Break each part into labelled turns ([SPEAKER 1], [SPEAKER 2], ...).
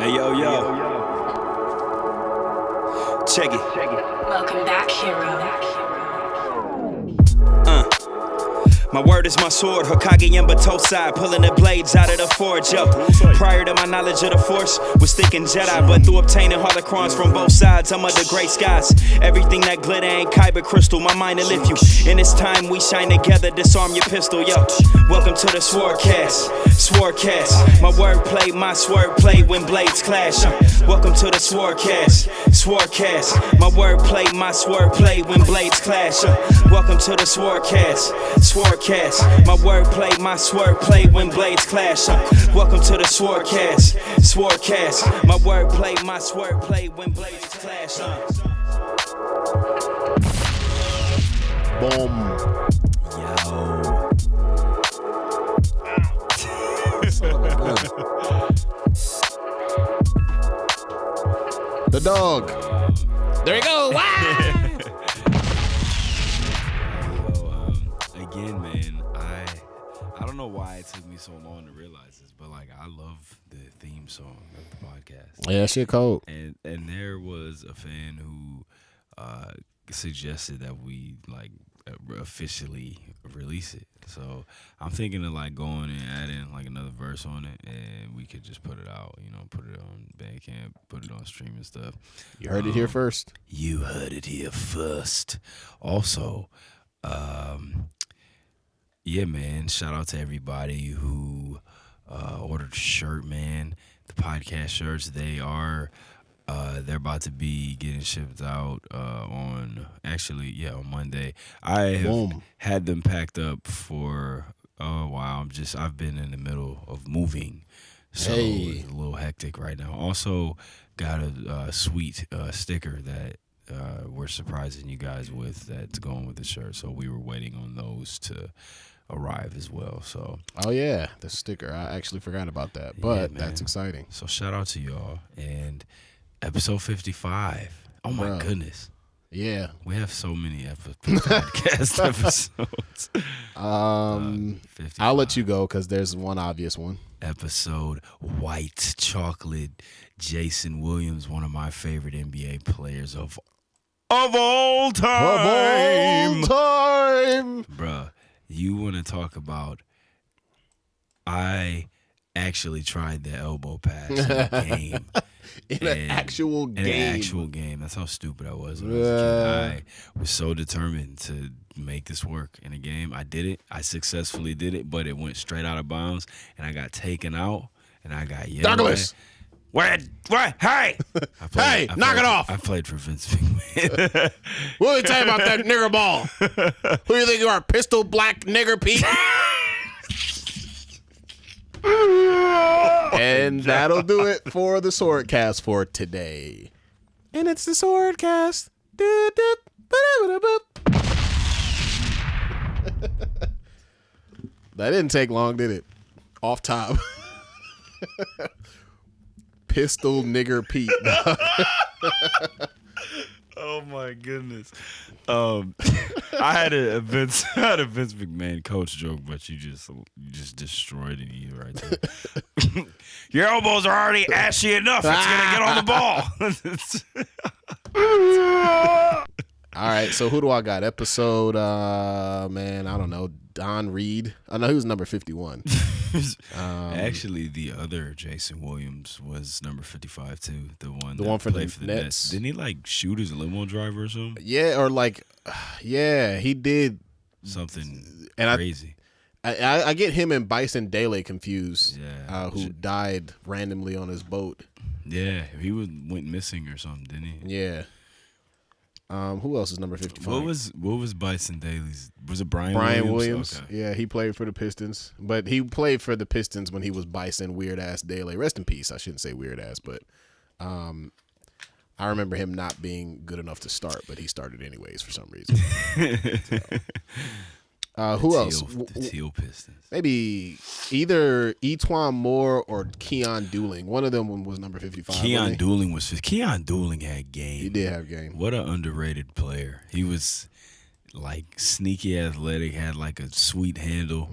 [SPEAKER 1] Hey, yo, check it.
[SPEAKER 2] Welcome back, hero.
[SPEAKER 1] My word is my sword, Hokage and Batosai, pulling the blades out of the forge, yo. Prior to my knowledge of the Force, was thinking Jedi, but through obtaining holocrons from both sides, I'm under gray skies. Everything that glitter ain't kyber crystal, my mind will lift you. In this time we shine together, disarm your pistol, yo. Welcome to the SwordCast, SwordCast. My wordplay, my swordplay when blades clash. Welcome to the SwordCast, SwordCast. My wordplay, my swordplay when blades clash. Welcome to the SwordCast, SwordCast. My wordplay, my swordplay when blades clash. Welcome to the SwordCast, SwordCast. My wordplay, my swordplay when blades clash.
[SPEAKER 3] Boom.
[SPEAKER 1] Yo.
[SPEAKER 3] The dog. There you go.
[SPEAKER 4] Again, man, I don't know why it took me so long to realize this, but like I love the theme song of the podcast.
[SPEAKER 3] Yeah, shit cold.
[SPEAKER 4] And there was a fan who suggested that we like officially release it. So I'm thinking of like going and adding like another verse on it, and we could just put it out. You know, put it on Bandcamp, put it on streaming stuff.
[SPEAKER 3] You heard it here first.
[SPEAKER 4] You heard it here first. Also, yeah, man, shout out to everybody who ordered a shirt, man. The podcast shirts, they're about to be getting shipped out on Monday. I have had them packed up for a while. I've been in the middle of moving, so it's a little hectic right now. Also got a sweet sticker that we're surprising you guys with that's going with the shirt. So we were waiting on those to arrive as well. So
[SPEAKER 3] oh yeah, the sticker. I actually forgot about that, but that's exciting.
[SPEAKER 4] So shout out to y'all. And episode 55. Oh my goodness.
[SPEAKER 3] Yeah,
[SPEAKER 4] we have so many podcast episodes.
[SPEAKER 3] I'll let you go because there's one obvious one.
[SPEAKER 4] Episode White Chocolate. Jason Williams, one of my favorite NBA players of all time. Bruh, you want to talk about, I actually tried the elbow pass in a game.
[SPEAKER 3] In an actual game.
[SPEAKER 4] That's how stupid I was when I was a kid. I was so determined to make this work in a game. I did it. I successfully did it, but it went straight out of bounds, and I got taken out, and I got yelled
[SPEAKER 3] Douglas.
[SPEAKER 4] at. What? Hey!
[SPEAKER 3] Knock it off.
[SPEAKER 4] I played for Vince McMahon.
[SPEAKER 3] What did you tell you about that nigger ball? Who do you think you are, Pistol Black Nigger Pete? And that'll do it for the SwordCast for today. And it's the SwordCast. That didn't take long, did it? Off top. Pistol Nigger Pete.
[SPEAKER 4] Oh my goodness. I had a Vince McMahon coach joke, but you just destroyed it right there. Your elbows are already ashy enough. It's gonna get on the ball.
[SPEAKER 3] All right, so who do I got? Episode, man, I don't know. Don Reed. I know he was number 51.
[SPEAKER 4] Actually, the other Jason Williams was number 55 too. The one
[SPEAKER 3] for
[SPEAKER 4] played
[SPEAKER 3] the
[SPEAKER 4] for the
[SPEAKER 3] Nets.
[SPEAKER 4] Didn't he like shoot his limo driver or something?
[SPEAKER 3] Yeah, or like, yeah, he did
[SPEAKER 4] something
[SPEAKER 3] and
[SPEAKER 4] crazy.
[SPEAKER 3] I get him and Bison Dele confused.
[SPEAKER 4] Yeah,
[SPEAKER 3] who died randomly on his boat.
[SPEAKER 4] Yeah, he went missing or something, didn't he?
[SPEAKER 3] Yeah. Who else is number 55?
[SPEAKER 4] What was Bison Daly's? Was it Brian
[SPEAKER 3] Williams? Okay. Yeah, he played for the Pistons, but he played for the Pistons when he was Bison Weird Ass Daly. Rest in peace. I shouldn't say weird ass, but I remember him not being good enough to start, but he started anyways for some reason. Who else?
[SPEAKER 4] The Teal Pistons.
[SPEAKER 3] Maybe either Etwan Moore or Keon Dooling. One of them was number 55.
[SPEAKER 4] Keon Dooling had game.
[SPEAKER 3] He did have game.
[SPEAKER 4] What an underrated player. He was like sneaky athletic, had like a sweet handle.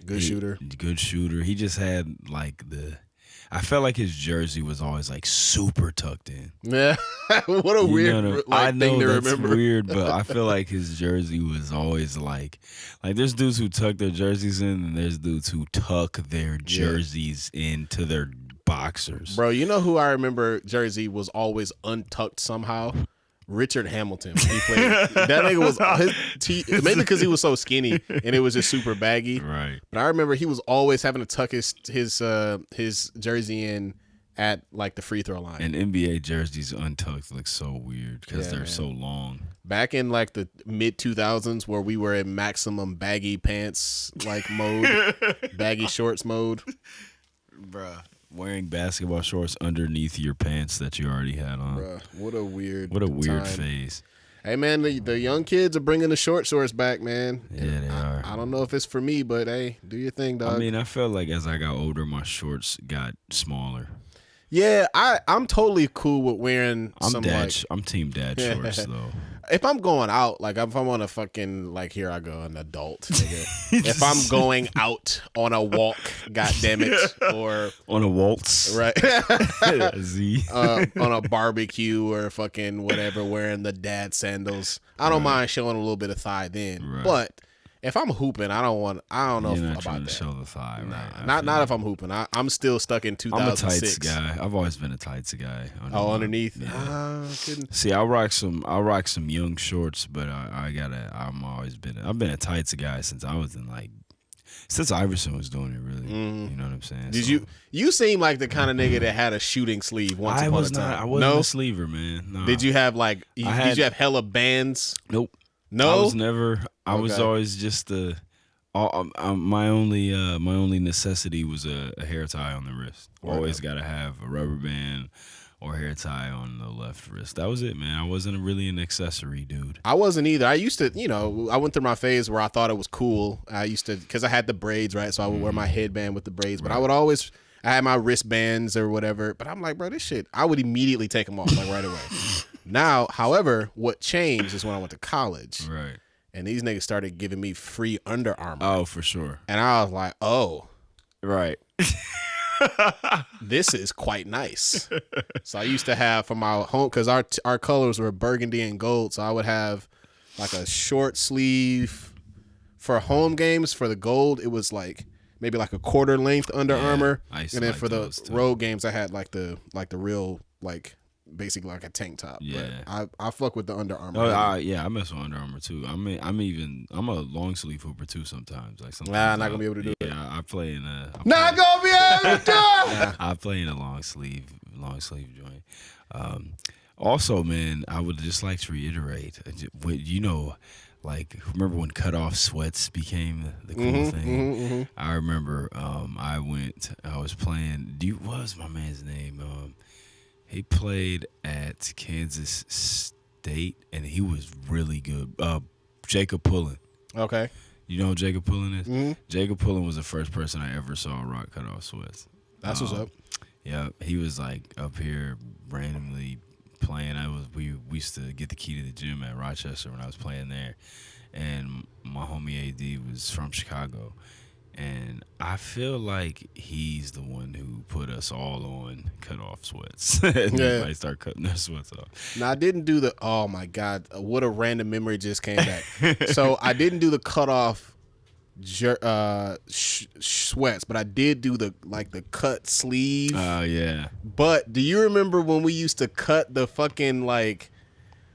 [SPEAKER 3] Good shooter.
[SPEAKER 4] Good shooter. He just had like I felt like his jersey was always like super tucked in.
[SPEAKER 3] Yeah, what a weird
[SPEAKER 4] I know
[SPEAKER 3] thing to
[SPEAKER 4] that's
[SPEAKER 3] remember.
[SPEAKER 4] weird, but I feel like his jersey was always like there's dudes who tuck their jerseys in, and there's dudes who tuck their jerseys into their boxers.
[SPEAKER 3] Bro, you know who I remember jersey was always untucked somehow? Richard Hamilton. He played that nigga was maybe because he was so skinny and it was just super baggy.
[SPEAKER 4] Right.
[SPEAKER 3] But I remember he was always having to tuck his jersey in at like the free throw line.
[SPEAKER 4] And NBA jerseys untucked look so weird because they're so long.
[SPEAKER 3] Back in like the mid 2000s where we were in maximum baggy pants like mode, baggy shorts mode.
[SPEAKER 4] Bruh. Wearing basketball shorts underneath your pants that you already had on.
[SPEAKER 3] Bruh, what a weird
[SPEAKER 4] time.
[SPEAKER 3] phase. Hey, man, the young kids are bringing the short shorts back, man.
[SPEAKER 4] Yeah, they are.
[SPEAKER 3] I don't know if it's for me, but hey, do your thing, dog.
[SPEAKER 4] I mean, I felt like as I got older, my shorts got smaller.
[SPEAKER 3] Yeah, I'm totally cool with wearing
[SPEAKER 4] I'm team dad shorts, though.
[SPEAKER 3] If I'm going out, like if I'm on a fucking, like here I go, an adult, nigga. If I'm going out on a walk, goddammit, or
[SPEAKER 4] on a waltz,
[SPEAKER 3] right?
[SPEAKER 4] Z.
[SPEAKER 3] On a barbecue or fucking whatever, wearing the dad sandals. I don't mind showing a little bit of thigh then, but if I'm hooping, I don't know
[SPEAKER 4] You're not
[SPEAKER 3] about
[SPEAKER 4] trying
[SPEAKER 3] that.
[SPEAKER 4] to show the thigh, right?
[SPEAKER 3] Not if I'm hooping. I'm still stuck in 2006.
[SPEAKER 4] I'm a tights guy. I've always been a tights guy.
[SPEAKER 3] Underneath.
[SPEAKER 4] Yeah.
[SPEAKER 3] Couldn't.
[SPEAKER 4] See, I rock some young shorts, but I've been a tights guy since Iverson was doing it. Really, you know what I'm saying?
[SPEAKER 3] You seem like the kind of nigga that had a shooting sleeve once upon a time.
[SPEAKER 4] I wasn't a sleever, man. No.
[SPEAKER 3] Did you have did you have hella bands?
[SPEAKER 4] Nope.
[SPEAKER 3] No,
[SPEAKER 4] I was never. I was always just my only necessity was a hair tie on the wrist. Always got to have a rubber band or hair tie on the left wrist. That was it, man. I wasn't really an accessory dude.
[SPEAKER 3] I wasn't either. I used to, I went through my phase where I thought it was cool. I used to, because I had the braids, right? So I would wear my headband with the braids, but I had my wristbands or whatever. But I'm like, bro, this shit, I would immediately take them off like right away. Now, however, what changed is when I went to college.
[SPEAKER 4] Right.
[SPEAKER 3] And these niggas started giving me free Under Armour.
[SPEAKER 4] Oh, for sure.
[SPEAKER 3] And I was like, oh.
[SPEAKER 4] Right.
[SPEAKER 3] This is quite nice. So I used to have for my home, because our colors were burgundy and gold. So I would have like a short sleeve for home games. For the gold, it was like maybe like a quarter length Under Armour.
[SPEAKER 4] And
[SPEAKER 3] then for the road games, I had like the real like basically like a tank top.
[SPEAKER 4] Yeah,
[SPEAKER 3] but I fuck with the Under Armour.
[SPEAKER 4] Oh, I mess with Under Armour too. I'm a long sleeve hooper too sometimes. Like sometimes
[SPEAKER 3] not gonna be able to do it.
[SPEAKER 4] Yeah, I play in a.
[SPEAKER 3] Not gonna be able to do it.
[SPEAKER 4] I play in a long sleeve joint. Also, man, I would just like to reiterate. Like, remember when cutoff sweats became the cool thing? I remember I was playing. What was my man's name? He played at Kansas State, and he was really good. Jacob Pullen.
[SPEAKER 3] Okay.
[SPEAKER 4] You know who Jacob Pullen is?
[SPEAKER 3] Mm-hmm.
[SPEAKER 4] Jacob Pullen was the first person I ever saw rock cutoff sweats.
[SPEAKER 3] That's what's up.
[SPEAKER 4] Yeah, he was like up here randomly playing. We used to get the key to the gym at Rochester when I was playing there, and my homie AD was from Chicago. And I feel like he's the one who put us all on cutoff sweats. Everybody start cutting their sweats off.
[SPEAKER 3] Now, I didn't do the, oh my God, what a random memory just came back. So I didn't do the cutoff sweats, but I did do the cut sleeve.
[SPEAKER 4] Oh, yeah.
[SPEAKER 3] But do you remember when we used to cut the fucking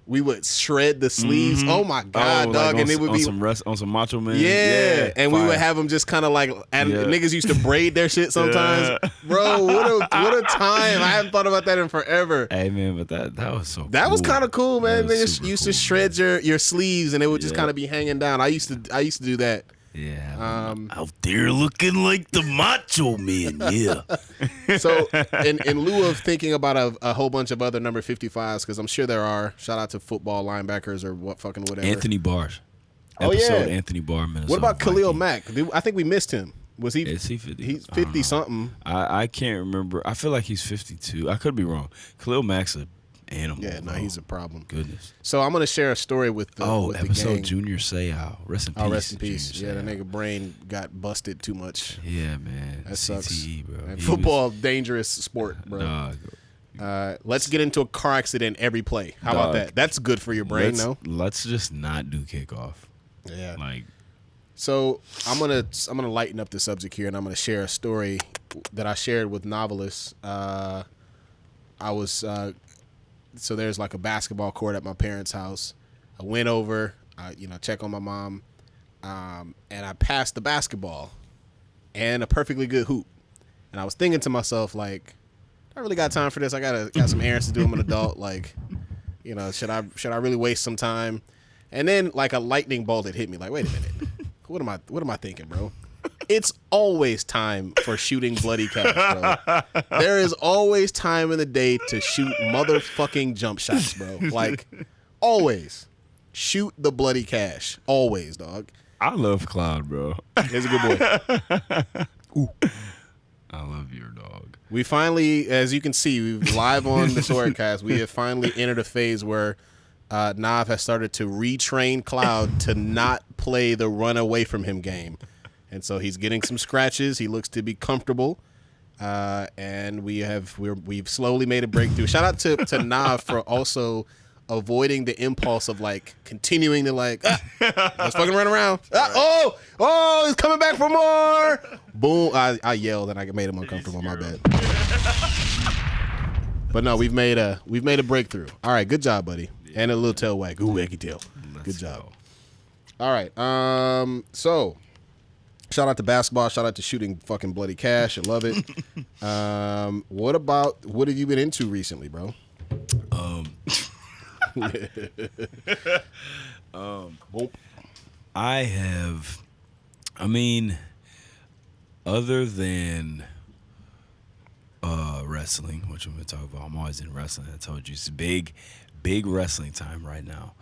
[SPEAKER 3] we would shred the sleeves? Oh my God, dog! And it would be
[SPEAKER 4] on some Macho Man.
[SPEAKER 3] Yeah, and
[SPEAKER 4] fire.
[SPEAKER 3] we would have them just kind of niggas used to braid their shit sometimes. Bro, what a time! I haven't thought about that in forever.
[SPEAKER 4] Hey man, but that was so.
[SPEAKER 3] That was kind of cool, man. They
[SPEAKER 4] just
[SPEAKER 3] used to shred your sleeves, and it would just kind of be hanging down. I used to do that.
[SPEAKER 4] Yeah, out there looking like the Macho Man. Yeah.
[SPEAKER 3] So, in lieu of thinking about a whole bunch of other number 55s, because I'm sure there are. Shout out to football linebackers or whatever.
[SPEAKER 4] Anthony Barr.
[SPEAKER 3] Oh yeah,
[SPEAKER 4] Anthony Barr. Minnesota
[SPEAKER 3] what about Khalil
[SPEAKER 4] Viking.
[SPEAKER 3] Mack? I think we missed him. Was he?
[SPEAKER 4] Is he 50?
[SPEAKER 3] He's 50 something.
[SPEAKER 4] I can't remember. I feel like he's 52. I could be wrong. Khalil Mack's animal.
[SPEAKER 3] Yeah, no,
[SPEAKER 4] bro.
[SPEAKER 3] he's a problem.
[SPEAKER 4] Goodness.
[SPEAKER 3] So I'm gonna share a story with the with
[SPEAKER 4] episode
[SPEAKER 3] the gang.
[SPEAKER 4] Junior Seau. Rest in peace.
[SPEAKER 3] Oh, rest in peace.
[SPEAKER 4] Junior
[SPEAKER 3] Yeah, that
[SPEAKER 4] Seau.
[SPEAKER 3] nigga brain got busted too much.
[SPEAKER 4] Yeah, man.
[SPEAKER 3] That sucks.
[SPEAKER 4] CTE, bro.
[SPEAKER 3] And
[SPEAKER 4] He
[SPEAKER 3] football, dangerous sport, bro. Let's get into a car accident every play. How about that? That's good for your brain, no?
[SPEAKER 4] Let's just not do kickoff.
[SPEAKER 3] Yeah.
[SPEAKER 4] Like,
[SPEAKER 3] So I'm gonna lighten up the subject here, and I'm gonna share a story that I shared with Noveliss. So there's like a basketball court at my parents' house. I went over, check on my mom, and I passed the basketball and a perfectly good hoop. And I was thinking to myself, like, I really got time for this. I got some errands to do. I'm an adult. Like, should I really waste some time? And then like a lightning bolt had hit me. Like, wait a minute, what am I thinking, bro? It's always time for shooting bloody cash, bro. There is always time in the day to shoot motherfucking jump shots, bro. Like, always shoot the bloody cash. Always, dog.
[SPEAKER 4] I love Cloud, bro.
[SPEAKER 3] He's a good boy. Ooh.
[SPEAKER 4] I love your dog.
[SPEAKER 3] We finally, as you can see, we've live on the SwordCast. We have finally entered a phase where Nav has started to retrain Cloud to not play the run away from him game. And so he's getting some scratches. He looks to be comfortable. And we've slowly made a breakthrough. Shout out to Nav for also avoiding the impulse of like continuing to like, let's fucking run around. Oh, he's coming back for more. Boom. I yelled and I made him uncomfortable. My bad. But no, we've made a breakthrough. All right, good job, buddy. And a little tail wag. Ooh, eggy tail. Good job. All right. So shout out to basketball. Shout out to shooting fucking bloody cash. I love it. What have you been into recently, bro?
[SPEAKER 4] Other than wrestling, which I'm gonna talk about, I'm always in wrestling. I told you it's big wrestling time right now.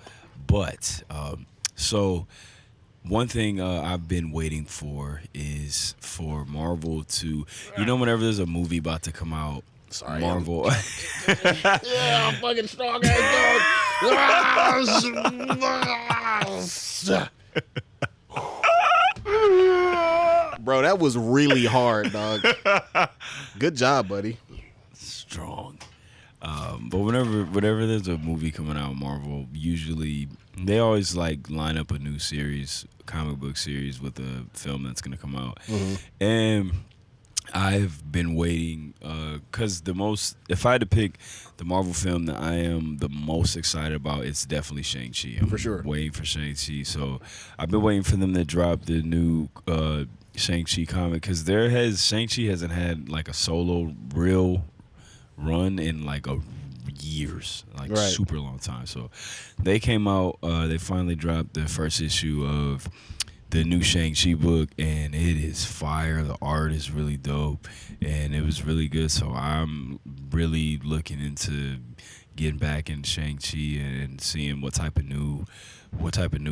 [SPEAKER 4] But so one thing I've been waiting for is for Marvel to, whenever there's a movie about to come out,
[SPEAKER 3] Sorry,
[SPEAKER 4] Marvel.
[SPEAKER 3] Yeah, I'm fucking strong ass dog. Bro, that was really hard, dog. Good job, buddy.
[SPEAKER 4] Strong. But whenever there's a movie coming out, Marvel, usually they always like line up a new series, comic book series with a film that's gonna come out. Mm-hmm. And I've been waiting because if I had to pick the Marvel film that I am the most excited about, it's definitely Shang-Chi. I'm
[SPEAKER 3] for sure
[SPEAKER 4] waiting for Shang-Chi. So I've been waiting for them to drop the new Shang-Chi comic because Shang-Chi hasn't had like a solo real run in like years, like super long time. So they came out, they finally dropped the first issue of the new Shang-Chi book, and it is fire. The art is really dope, and it was really good. So I'm really looking into getting back in Shang-Chi and seeing what type of new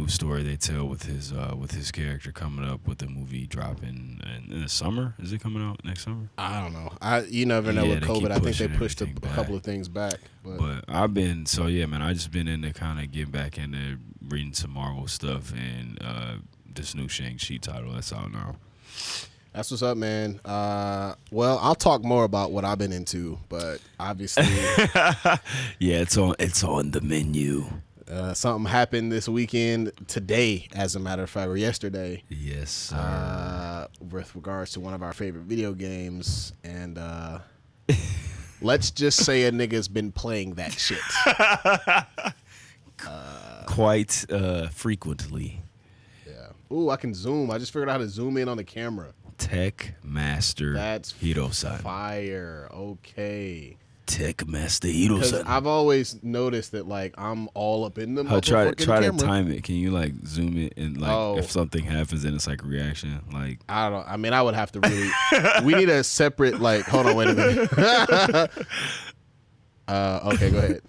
[SPEAKER 4] story they tell with his character coming up with the movie dropping in the summer. Is it coming out next summer?
[SPEAKER 3] I don't know. You never know with COVID. I think they pushed a couple of things back.
[SPEAKER 4] But I've been I just been into kind of getting back into reading some Marvel stuff and this new Shang-Chi title that's out now.
[SPEAKER 3] That's what's up, man. Well, I'll talk more about what I've been into, but obviously,
[SPEAKER 4] yeah, it's on the menu.
[SPEAKER 3] Something happened this weekend, today, as a matter of fact, or yesterday.
[SPEAKER 4] Yes, sir.
[SPEAKER 3] With regards to one of our favorite video games, and let's just say a nigga's been playing that shit
[SPEAKER 4] quite frequently.
[SPEAKER 3] Ooh, I can zoom. I just figured out how to zoom in on the camera.
[SPEAKER 4] Tech Master Hiro-san.
[SPEAKER 3] Fire. Okay.
[SPEAKER 4] Tech Master Hiro-san.
[SPEAKER 3] I've always noticed that like I'm all up in the
[SPEAKER 4] try
[SPEAKER 3] camera.
[SPEAKER 4] to time it. Can you like zoom it and like if something happens and it's like a reaction? Like
[SPEAKER 3] I would have to really we need a separate like hold on, wait a minute. Okay, go ahead.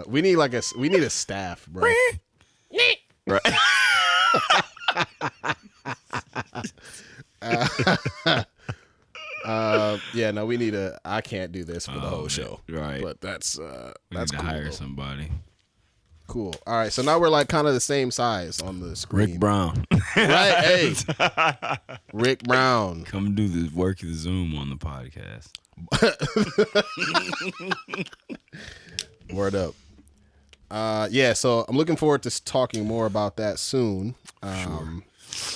[SPEAKER 3] We need a staff, bro.
[SPEAKER 4] Right.
[SPEAKER 3] Yeah, yeah, no, we need a. I can't do this for the whole show,
[SPEAKER 4] right?
[SPEAKER 3] But that's
[SPEAKER 4] we need to
[SPEAKER 3] cool,
[SPEAKER 4] hire
[SPEAKER 3] though.
[SPEAKER 4] somebody.
[SPEAKER 3] Cool. All right, so now we're like kind of the same size on the screen.
[SPEAKER 4] Rick Brown,
[SPEAKER 3] right? Hey, Rick Brown,
[SPEAKER 4] come do the work of the Zoom on the podcast.
[SPEAKER 3] Word up. Yeah, so I'm looking forward to talking more about that soon.
[SPEAKER 4] Sure.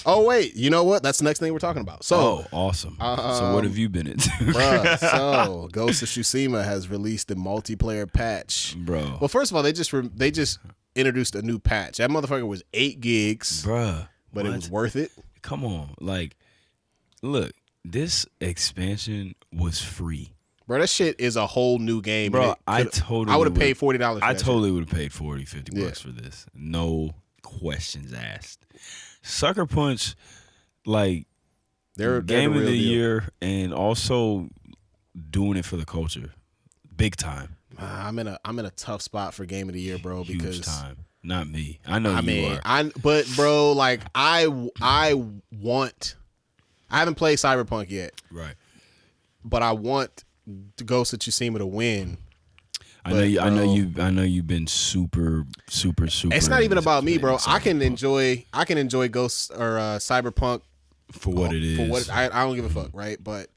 [SPEAKER 3] Oh wait, you know what? That's the next thing we're talking about. So,
[SPEAKER 4] awesome. So what have you been into?
[SPEAKER 3] bruh, so Ghost of Tsushima has released a multiplayer patch,
[SPEAKER 4] bro?
[SPEAKER 3] Well, first of all, they just introduced a new patch. That motherfucker was 8 gigs,
[SPEAKER 4] Bruh,
[SPEAKER 3] but it was worth it.
[SPEAKER 4] Come on, like, look, this expansion was free.
[SPEAKER 3] Bro, that shit is a whole new game.
[SPEAKER 4] Bro, I would
[SPEAKER 3] have paid $40.
[SPEAKER 4] I totally would have paid $40, $50 for this. No questions asked. Sucker Punch, like,
[SPEAKER 3] they're
[SPEAKER 4] game of the
[SPEAKER 3] deal.
[SPEAKER 4] year, and also doing it for the culture, big time.
[SPEAKER 3] I'm in a tough spot for game of the year, bro.
[SPEAKER 4] Huge
[SPEAKER 3] because
[SPEAKER 4] time. Not me. I know you are.
[SPEAKER 3] But bro, like I haven't played Cyberpunk yet,
[SPEAKER 4] right?
[SPEAKER 3] But I want Ghost of Tsushima to win.
[SPEAKER 4] I know you've been super.
[SPEAKER 3] It's not even about me, bro. I can enjoy Ghost or Cyberpunk
[SPEAKER 4] for what it is.
[SPEAKER 3] For what I don't give a fuck, right? But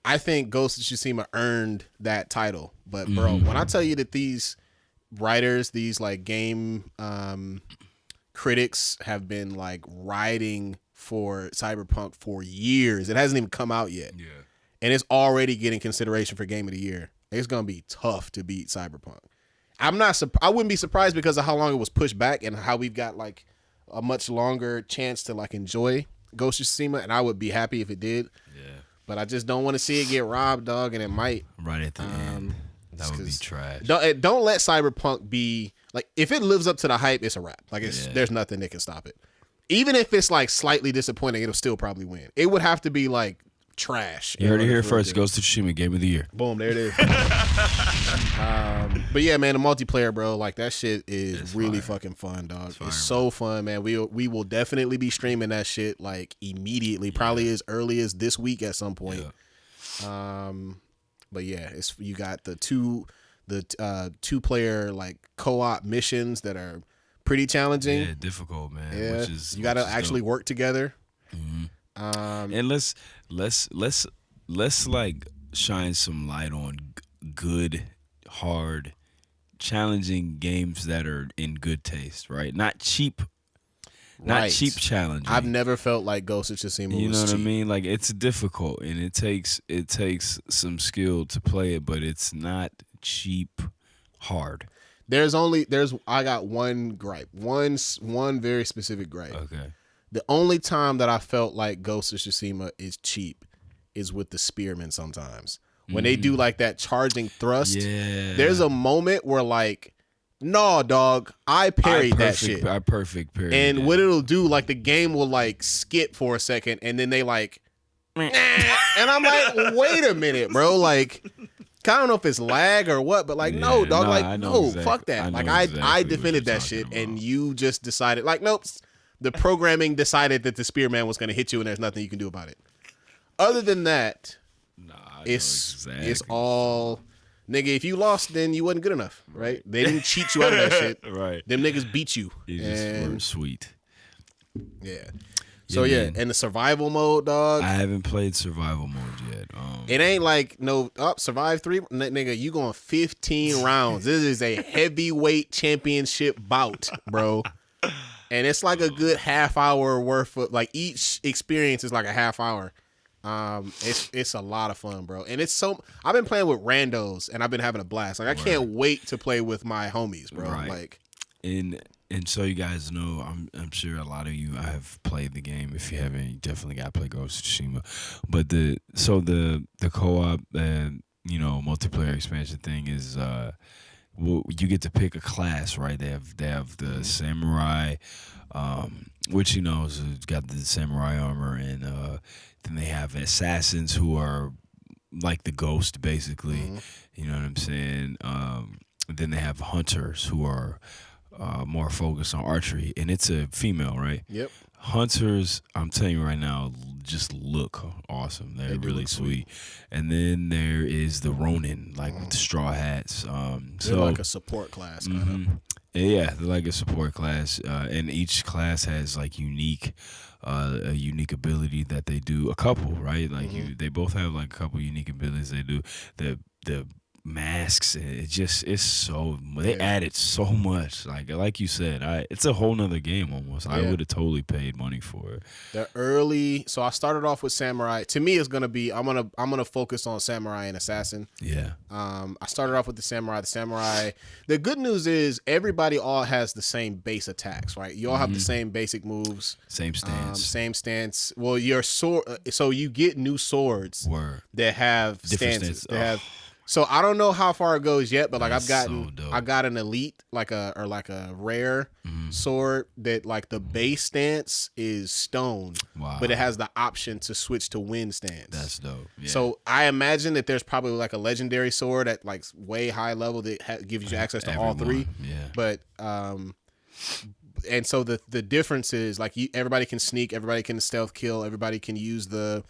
[SPEAKER 3] I think Ghost of Tsushima earned that title. But bro, when I tell you that these writers, these like game critics have been like writing for Cyberpunk for years, it hasn't even come out yet.
[SPEAKER 4] Yeah,
[SPEAKER 3] and it's already getting consideration for game of the year. It's gonna be tough to beat Cyberpunk. I wouldn't be surprised because of how long it was pushed back and how we've got like a much longer chance to like enjoy Ghost of Tsushima, and I would be happy if it did.
[SPEAKER 4] Yeah.
[SPEAKER 3] But I just don't want to see it get robbed, dog, and it might.
[SPEAKER 4] Right at the end. That would be trash.
[SPEAKER 3] Don't let Cyberpunk be like, if it lives up to the hype, it's a wrap. Like there's nothing that can stop it. Even if it's like slightly disappointing, it'll still probably win. It would have to be like trash.
[SPEAKER 4] You heard it here first. Ghost of Tsushima Game of the Year.
[SPEAKER 3] Boom, there it is. But yeah, man, the multiplayer, bro, like that shit is really fucking fun, dog. It's so fun, man. We will definitely be streaming that shit like immediately, probably as early as this week at some point. Yeah. But yeah, you got the two player like co-op missions that are pretty challenging.
[SPEAKER 4] Yeah, difficult, man.
[SPEAKER 3] Yeah, you got to actually work together.
[SPEAKER 4] Mm-hmm. And let's like shine some light on good, hard, challenging games that are in good taste, right? Not cheap. Not cheap challenging.
[SPEAKER 3] I've never felt like Ghost of Tsushima was cheap.
[SPEAKER 4] You know what I mean? Like, it's difficult and it takes some skill to play it, but it's not cheap hard.
[SPEAKER 3] I got one gripe. One very specific gripe.
[SPEAKER 4] Okay.
[SPEAKER 3] The only time that I felt like Ghost of Tsushima is cheap is with the spearmen sometimes. When they do like that charging thrust, there's a moment where like, no, dog, I parried that shit.
[SPEAKER 4] I perfect parried.
[SPEAKER 3] And what it'll do, like the game will like skip for a second and then they like, and I'm like, wait a minute, bro. Like, I don't know if it's lag or what, but like, no, dog, fuck that. I defended that shit and you just decided, like, nope. The programming decided that the spearman was going to hit you and there's nothing you can do about it. Other than that, it's all, nigga, if you lost, then you wasn't good enough, right? They didn't cheat you out of that shit.
[SPEAKER 4] Right.
[SPEAKER 3] Them niggas beat you.
[SPEAKER 4] You just were sweet.
[SPEAKER 3] Yeah. So yeah, and the survival mode, dog.
[SPEAKER 4] I haven't played survival mode yet.
[SPEAKER 3] It ain't like survive 3, nigga. You going 15 rounds. This is a heavyweight championship bout, bro. And it's like a good half hour worth of, like, each experience is like a half hour. It's a lot of fun, bro. And I've been playing with randos and I've been having a blast. Like, I can't wait to play with my homies, bro.
[SPEAKER 4] Right.
[SPEAKER 3] Like,
[SPEAKER 4] and so you guys know, I'm sure a lot of you have played the game. If you haven't, you definitely got to play Ghost of Tsushima. But the co-op multiplayer expansion thing is you get to pick a class, right? They have the samurai, which has got the samurai armor, and then they have assassins who are like the ghost, basically. You know what I'm saying? Then they have hunters who are more focused on archery, and it's a female, right?
[SPEAKER 3] Yep.
[SPEAKER 4] Hunters, I'm telling you right now, just look awesome. They're really sweet. And then there is the Ronin, like with the straw hats.
[SPEAKER 3] They're like a support class kind of.
[SPEAKER 4] Yeah, they're like a support class, and each class has like a unique ability that they do. A couple, right? Like they both have like a couple unique abilities they do. The masks, it's so they added so much. Like you said, it's a whole nother game almost. I would have totally paid money for it.
[SPEAKER 3] So I started off with samurai. To me, it's gonna be I'm gonna focus on samurai and assassin.
[SPEAKER 4] Yeah.
[SPEAKER 3] I started off with the samurai. The good news is everybody all has the same base attacks, right? You all have the same basic moves,
[SPEAKER 4] same stance.
[SPEAKER 3] Well, your sword. So you get new swords that have
[SPEAKER 4] different
[SPEAKER 3] stances. They have. So I don't know how far it goes yet, but like I got an elite, like a rare sword that like the base stance is stone, but it has the option to switch to wind stance.
[SPEAKER 4] That's dope. Yeah.
[SPEAKER 3] So I imagine that there's probably like a legendary sword at like way high level that gives you access to all three.
[SPEAKER 4] Yeah.
[SPEAKER 3] But and so the difference is like everybody can sneak, everybody can stealth kill, everybody can use the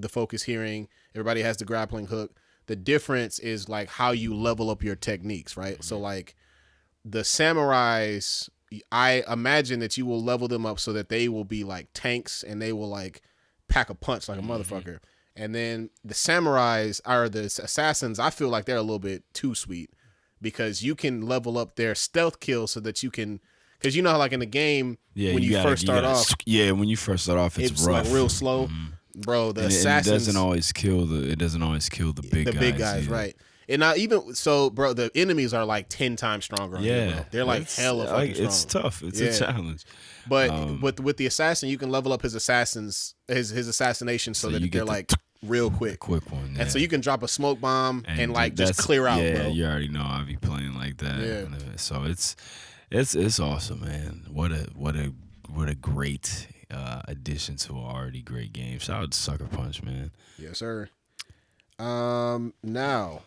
[SPEAKER 3] focus hearing, everybody has the grappling hook. The difference is like how you level up your techniques, right? So like the samurais, I imagine that you will level them up so that they will be like tanks and they will like pack a punch like a motherfucker. And then the samurais or the assassins, I feel like they're a little bit too sweet because you can level up their stealth kill so that you can, because you know how like in the game when you first start off,
[SPEAKER 4] it's rough.
[SPEAKER 3] like real slow. Bro, the assassins
[SPEAKER 4] it doesn't always kill the big guys,
[SPEAKER 3] right? And not even so, bro. The enemies are like 10 times stronger. Bro. They're like hella fucking strong.
[SPEAKER 4] It's tough. It's a challenge.
[SPEAKER 3] But with the assassin, you can level up his assassination so that they're like real quick
[SPEAKER 4] one. Yeah.
[SPEAKER 3] And so you can drop a smoke bomb and like just clear out.
[SPEAKER 4] Yeah,
[SPEAKER 3] bro.
[SPEAKER 4] You already know I be playing like that.
[SPEAKER 3] Yeah.
[SPEAKER 4] So it's awesome, man. What a great addition to an already great game. Shout out to Sucker Punch, man.
[SPEAKER 3] Yes, sir. Now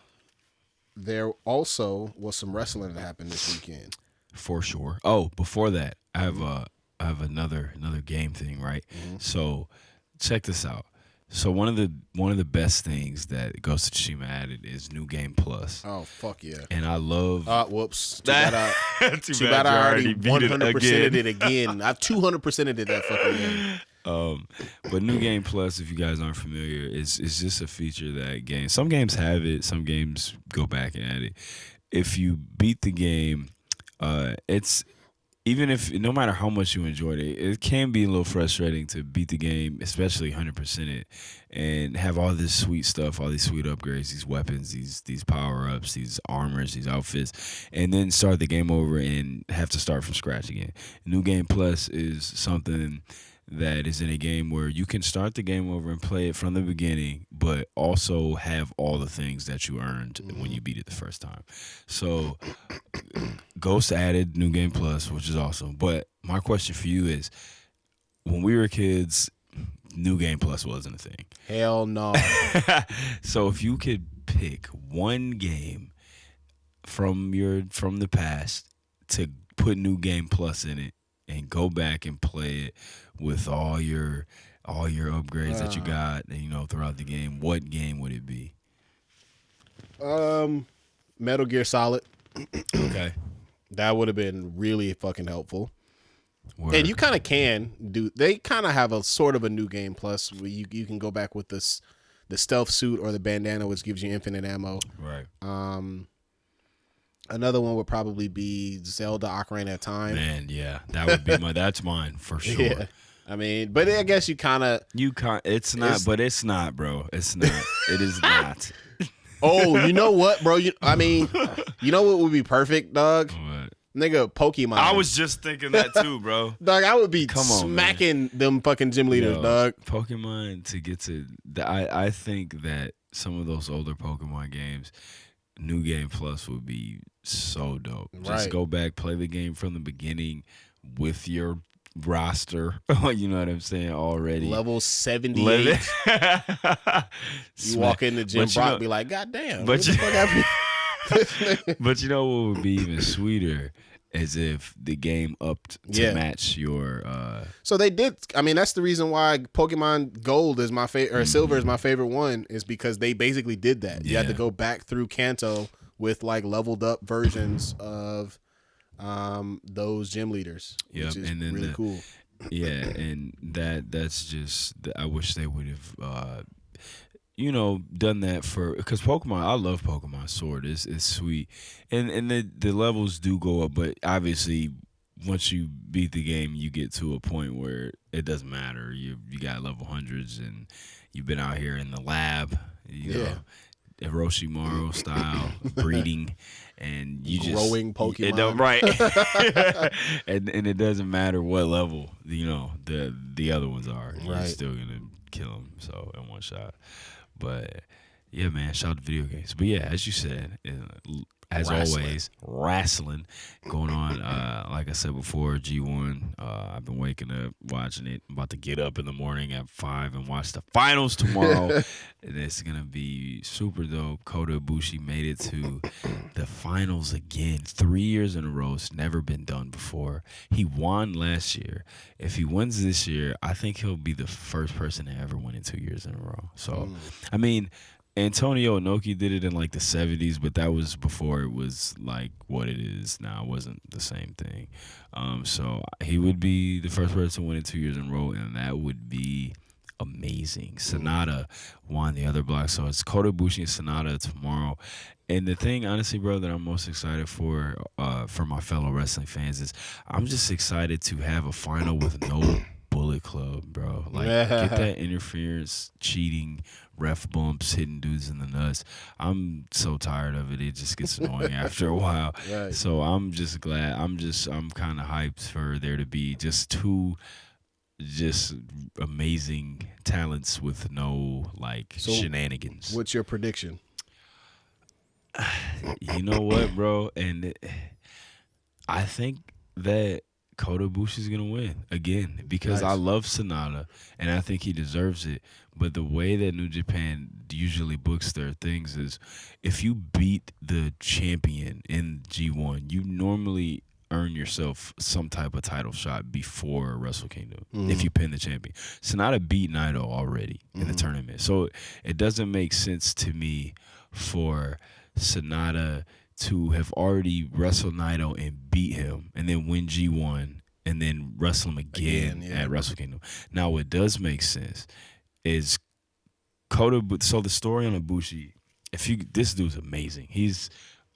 [SPEAKER 3] there also was some wrestling that happened this weekend.
[SPEAKER 4] For sure. Oh, before that, I have another game thing, right? So check this out. So one of the best things that Ghost of Tsushima added is New Game Plus.
[SPEAKER 3] Oh fuck yeah!
[SPEAKER 4] And I love.
[SPEAKER 3] Whoops. Too bad I already 100%ed it again. I've 200%ed it that fucking game.
[SPEAKER 4] But New Game Plus, if you guys aren't familiar, is just a feature that some games have it, some games go back and add it. If you beat the game, it's. Even if, no matter how much you enjoyed it, it can be a little frustrating to beat the game, especially 100% it, and have all this sweet stuff, all these sweet upgrades, these weapons, these power-ups, these armors, these outfits, and then start the game over and have to start from scratch again. New Game Plus is something that is in a game where you can start the game over and play it from the beginning, but also have all the things that you earned when you beat it the first time. So Ghost added New Game Plus, which is awesome. But my question for you is, when we were kids, New Game Plus wasn't a thing.
[SPEAKER 3] Hell no.
[SPEAKER 4] So if you could pick one game from the past to put New Game Plus in it and go back and play it with all your upgrades that you got, throughout the game, what game would it be?
[SPEAKER 3] Metal Gear Solid.
[SPEAKER 4] Okay.
[SPEAKER 3] That would have been really fucking helpful.
[SPEAKER 4] Word.
[SPEAKER 3] And you kind of can do. They kind of have a sort of a New Game Plus where you can go back with the stealth suit or the bandana, which gives you infinite ammo.
[SPEAKER 4] Right.
[SPEAKER 3] Another one would probably be Zelda Ocarina of Time.
[SPEAKER 4] Man, yeah, that would be that's mine for sure.
[SPEAKER 3] Yeah. I mean, but I guess it's not,
[SPEAKER 4] but it's not, bro. It's not. It is not.
[SPEAKER 3] Oh, you know what, bro? You know what would be perfect, dog?
[SPEAKER 4] What?
[SPEAKER 3] Nigga, Pokemon.
[SPEAKER 4] I was just thinking that too, bro.
[SPEAKER 3] Dog, I would be smacking them fucking gym leaders, dog.
[SPEAKER 4] Pokemon to get to. I think that some of those older Pokemon games, New Game Plus would be so dope. Just go back, play the game from the beginning with your roster. You know what I'm saying? Already
[SPEAKER 3] level 78. You walk in the gym, Brock be like, "God damn!"
[SPEAKER 4] But you know what would be even sweeter as if the game upped to match your.
[SPEAKER 3] So they did. I mean, that's the reason why Pokemon Gold is my favorite, or Silver is my favorite one, is because they basically did that. You had to go back through Kanto with like leveled up versions of those gym leaders, which is and then really cool.
[SPEAKER 4] Yeah, and that's just. I wish they would have. Done that because Pokemon. I love Pokemon Sword. It's sweet, and the levels do go up. But obviously, once you beat the game, you get to a point where it doesn't matter. You got level hundreds, and you've been out here in the lab. You know, Orochimaru style breeding, and you just
[SPEAKER 3] growing Pokemon,
[SPEAKER 4] right? and it doesn't matter what level the other ones are. Right. You're still gonna kill them in one shot. But yeah, man, shout out to video games. But yeah, as you said, as always, wrestling going on. Like I said before, G1. I've been waking up watching it. I'm about to get up in the morning at 5 and watch the finals tomorrow. And it's gonna be super dope. Kota Ibushi made it to the finals again, 3 years in a row. It's never been done before. He won last year. If he wins this year, I think he'll be the first person to ever win in 2 years in a row. So, I mean, Antonio Inoki did it in like the 70s, but that was before it was like what it is now. It wasn't the same thing. So he would be the first person to win in 2 years in a row, and that would be amazing. Sonata won the other block, so it's Kota Ibushi and Sonata tomorrow. And the thing, honestly, bro, that I'm most excited for my fellow wrestling fans is I'm just excited to have a final with no Bullet Club, bro. Like, get that interference, cheating, ref bumps, hitting dudes in the nuts. I'm so tired of it. It just gets annoying after a while. Right. So I'm just glad. I'm kind of hyped for there to be just two just amazing talents with no shenanigans.
[SPEAKER 3] What's your prediction?
[SPEAKER 4] You know what, bro? And I think that Kota Ibushi's gonna win again because I love Sonata and I think he deserves it. But the way that New Japan usually books their things is if you beat the champion in G1, you normally earn yourself some type of title shot before Wrestle Kingdom if you pin the champion. Sonata beat Naito already in the tournament. So it doesn't make sense to me for Sonata to have already wrestled Naito and beat him and then win G1 and then wrestle him again at Wrestle Kingdom. Now, what does make sense is so the story on Ibushi, this dude's amazing. He's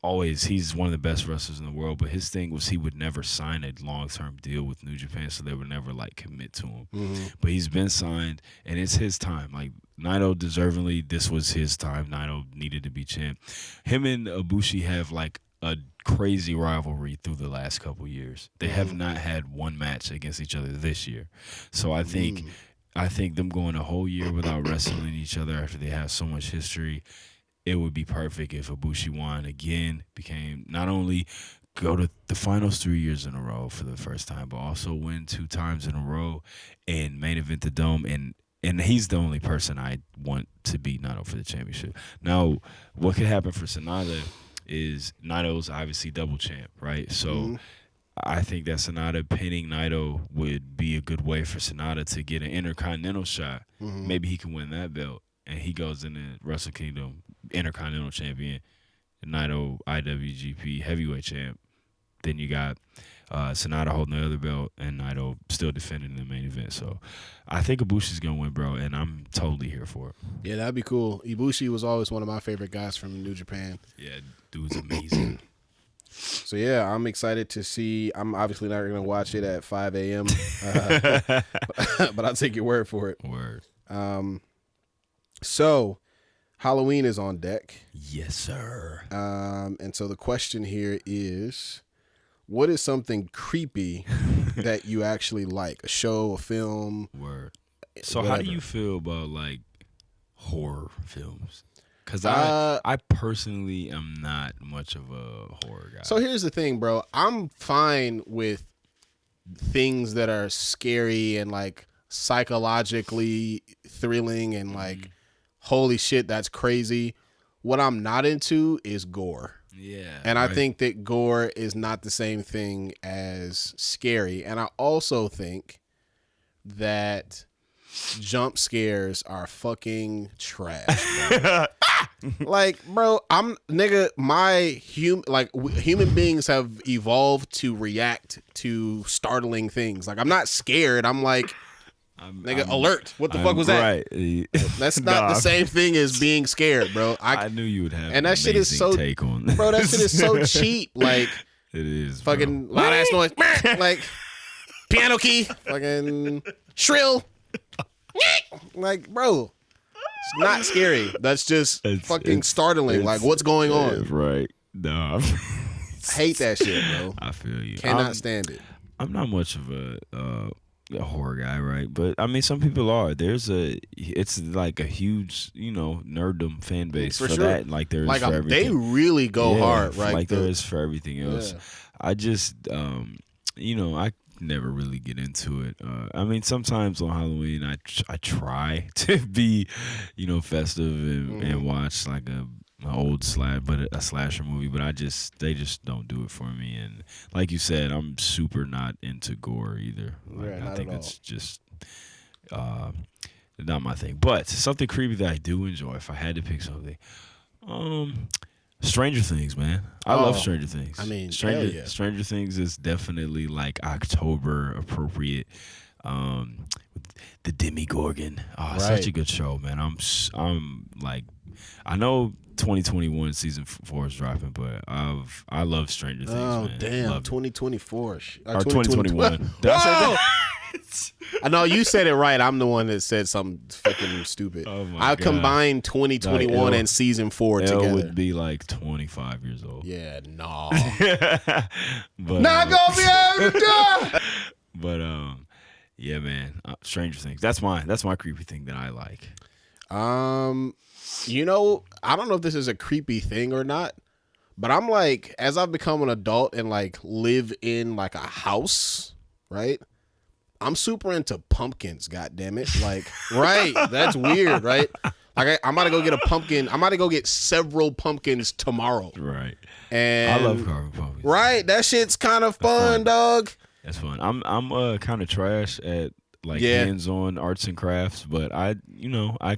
[SPEAKER 4] one of the best wrestlers in the world, but his thing was he would never sign a long-term deal with New Japan, so they would never commit to him. But he's been signed, and it's his time. Like Naito, deservingly, this was his time. Naito needed to be champ. Him and Ibushi have a crazy rivalry through the last couple years. They have not had one match against each other this year. So I think them going a whole year without wrestling each other after they have so much history, it would be perfect if Ibushi won again, became not only go to the finals 3 years in a row for the first time, but also win 2 times in a row and main event the Dome. And he's the only person I want to beat Naito for the championship. Now, what could happen for Sonata is Naito's obviously double champ, right? So I think that Sonata pinning Naito would be a good way for Sonata to get an Intercontinental shot. Maybe he can win that belt, and he goes into Wrestle Kingdom Intercontinental champion, Naito IWGP heavyweight champ. Then you got Sonata holding the other belt, and Naito still defending the main event. So I think Ibushi's going to win, bro, and I'm totally here for it.
[SPEAKER 3] Yeah, that'd be cool. Ibushi was always one of my favorite guys from New Japan.
[SPEAKER 4] Yeah, dude's amazing.
[SPEAKER 3] So, yeah, I'm excited to see. I'm obviously not going to watch it at 5 a.m., but I'll take your word for it.
[SPEAKER 4] Word.
[SPEAKER 3] So, Halloween is on deck.
[SPEAKER 4] Yes, sir.
[SPEAKER 3] And so the question here is, what is something creepy that you actually like? A show, a film?
[SPEAKER 4] Word. So whatever. How do you feel about horror films? Because I personally am not much of a horror guy.
[SPEAKER 3] So here's the thing, bro. I'm fine with things that are scary and psychologically thrilling and holy shit, that's crazy. What I'm not into is gore.
[SPEAKER 4] Yeah.
[SPEAKER 3] And I think that gore is not the same thing as scary. And I also think that jump scares are fucking trash, bro. Like, bro, human beings have evolved to react to startling things. Like, I'm not scared. I'm like, alert. What the fuck was that?
[SPEAKER 4] Right.
[SPEAKER 3] That's not the same thing as being scared, bro.
[SPEAKER 4] I knew you would have
[SPEAKER 3] and that shit is so
[SPEAKER 4] take on
[SPEAKER 3] bro, that shit is so cheap. Like,
[SPEAKER 4] it is
[SPEAKER 3] fucking loud ass noise. Like, piano key. Fucking shrill. Like, bro, it's not scary. That's just fucking startling. Like, what's going on?
[SPEAKER 4] Right. No.
[SPEAKER 3] I hate that shit, bro.
[SPEAKER 4] I feel you.
[SPEAKER 3] Cannot stand it.
[SPEAKER 4] I'm not much of a horror guy, right? But I mean, some people are. It's like a huge, nerddom fan base for
[SPEAKER 3] sure.
[SPEAKER 4] that. Like there is
[SPEAKER 3] like
[SPEAKER 4] for everything.
[SPEAKER 3] They really go hard, right?
[SPEAKER 4] Like there is for everything else.
[SPEAKER 3] Yeah.
[SPEAKER 4] I just, I never really get into it. I mean, sometimes on Halloween, I try to be, festive and watch like an old a slasher movie, but they just don't do it for me. And like you said, I'm super not into gore either. Like,
[SPEAKER 3] Yeah,
[SPEAKER 4] I think
[SPEAKER 3] at
[SPEAKER 4] it's just not my thing. But something creepy that I do enjoy, if I had to pick something, Stranger Things, man. I love Stranger Things.
[SPEAKER 3] I mean,
[SPEAKER 4] Stranger Things is definitely like October appropriate. The Demogorgon. Oh,
[SPEAKER 3] right.
[SPEAKER 4] Such a good show, man. I'm like, I know 2021 season 4 is dropping, but I love Stranger Things.
[SPEAKER 3] Oh,
[SPEAKER 4] man.
[SPEAKER 3] damn,
[SPEAKER 4] Love
[SPEAKER 3] 2024
[SPEAKER 4] or 2021. Did I say that?
[SPEAKER 3] I know you said it right. I'm the one that said something fucking stupid.
[SPEAKER 4] Oh my
[SPEAKER 3] I
[SPEAKER 4] God.
[SPEAKER 3] combined 2021 and season 4
[SPEAKER 4] Elle
[SPEAKER 3] together.
[SPEAKER 4] would be like 25 years old.
[SPEAKER 3] Yeah, no.
[SPEAKER 4] But,
[SPEAKER 3] not gonna be able to do it.
[SPEAKER 4] But yeah, man. Stranger Things. That's my creepy thing that I like.
[SPEAKER 3] I don't know if this is a creepy thing or not, but I'm like, as I've become an adult and like live in like a house, right? I'm super into pumpkins, goddammit. Like, right. That's weird, right? Like, I'm about to go get a pumpkin. I'm about to go get several pumpkins tomorrow.
[SPEAKER 4] Right.
[SPEAKER 3] And
[SPEAKER 4] I love carving pumpkins.
[SPEAKER 3] Right. That shit's kind of fun, dog.
[SPEAKER 4] That's fun. I'm kind of trash at like hands-on arts and crafts, but I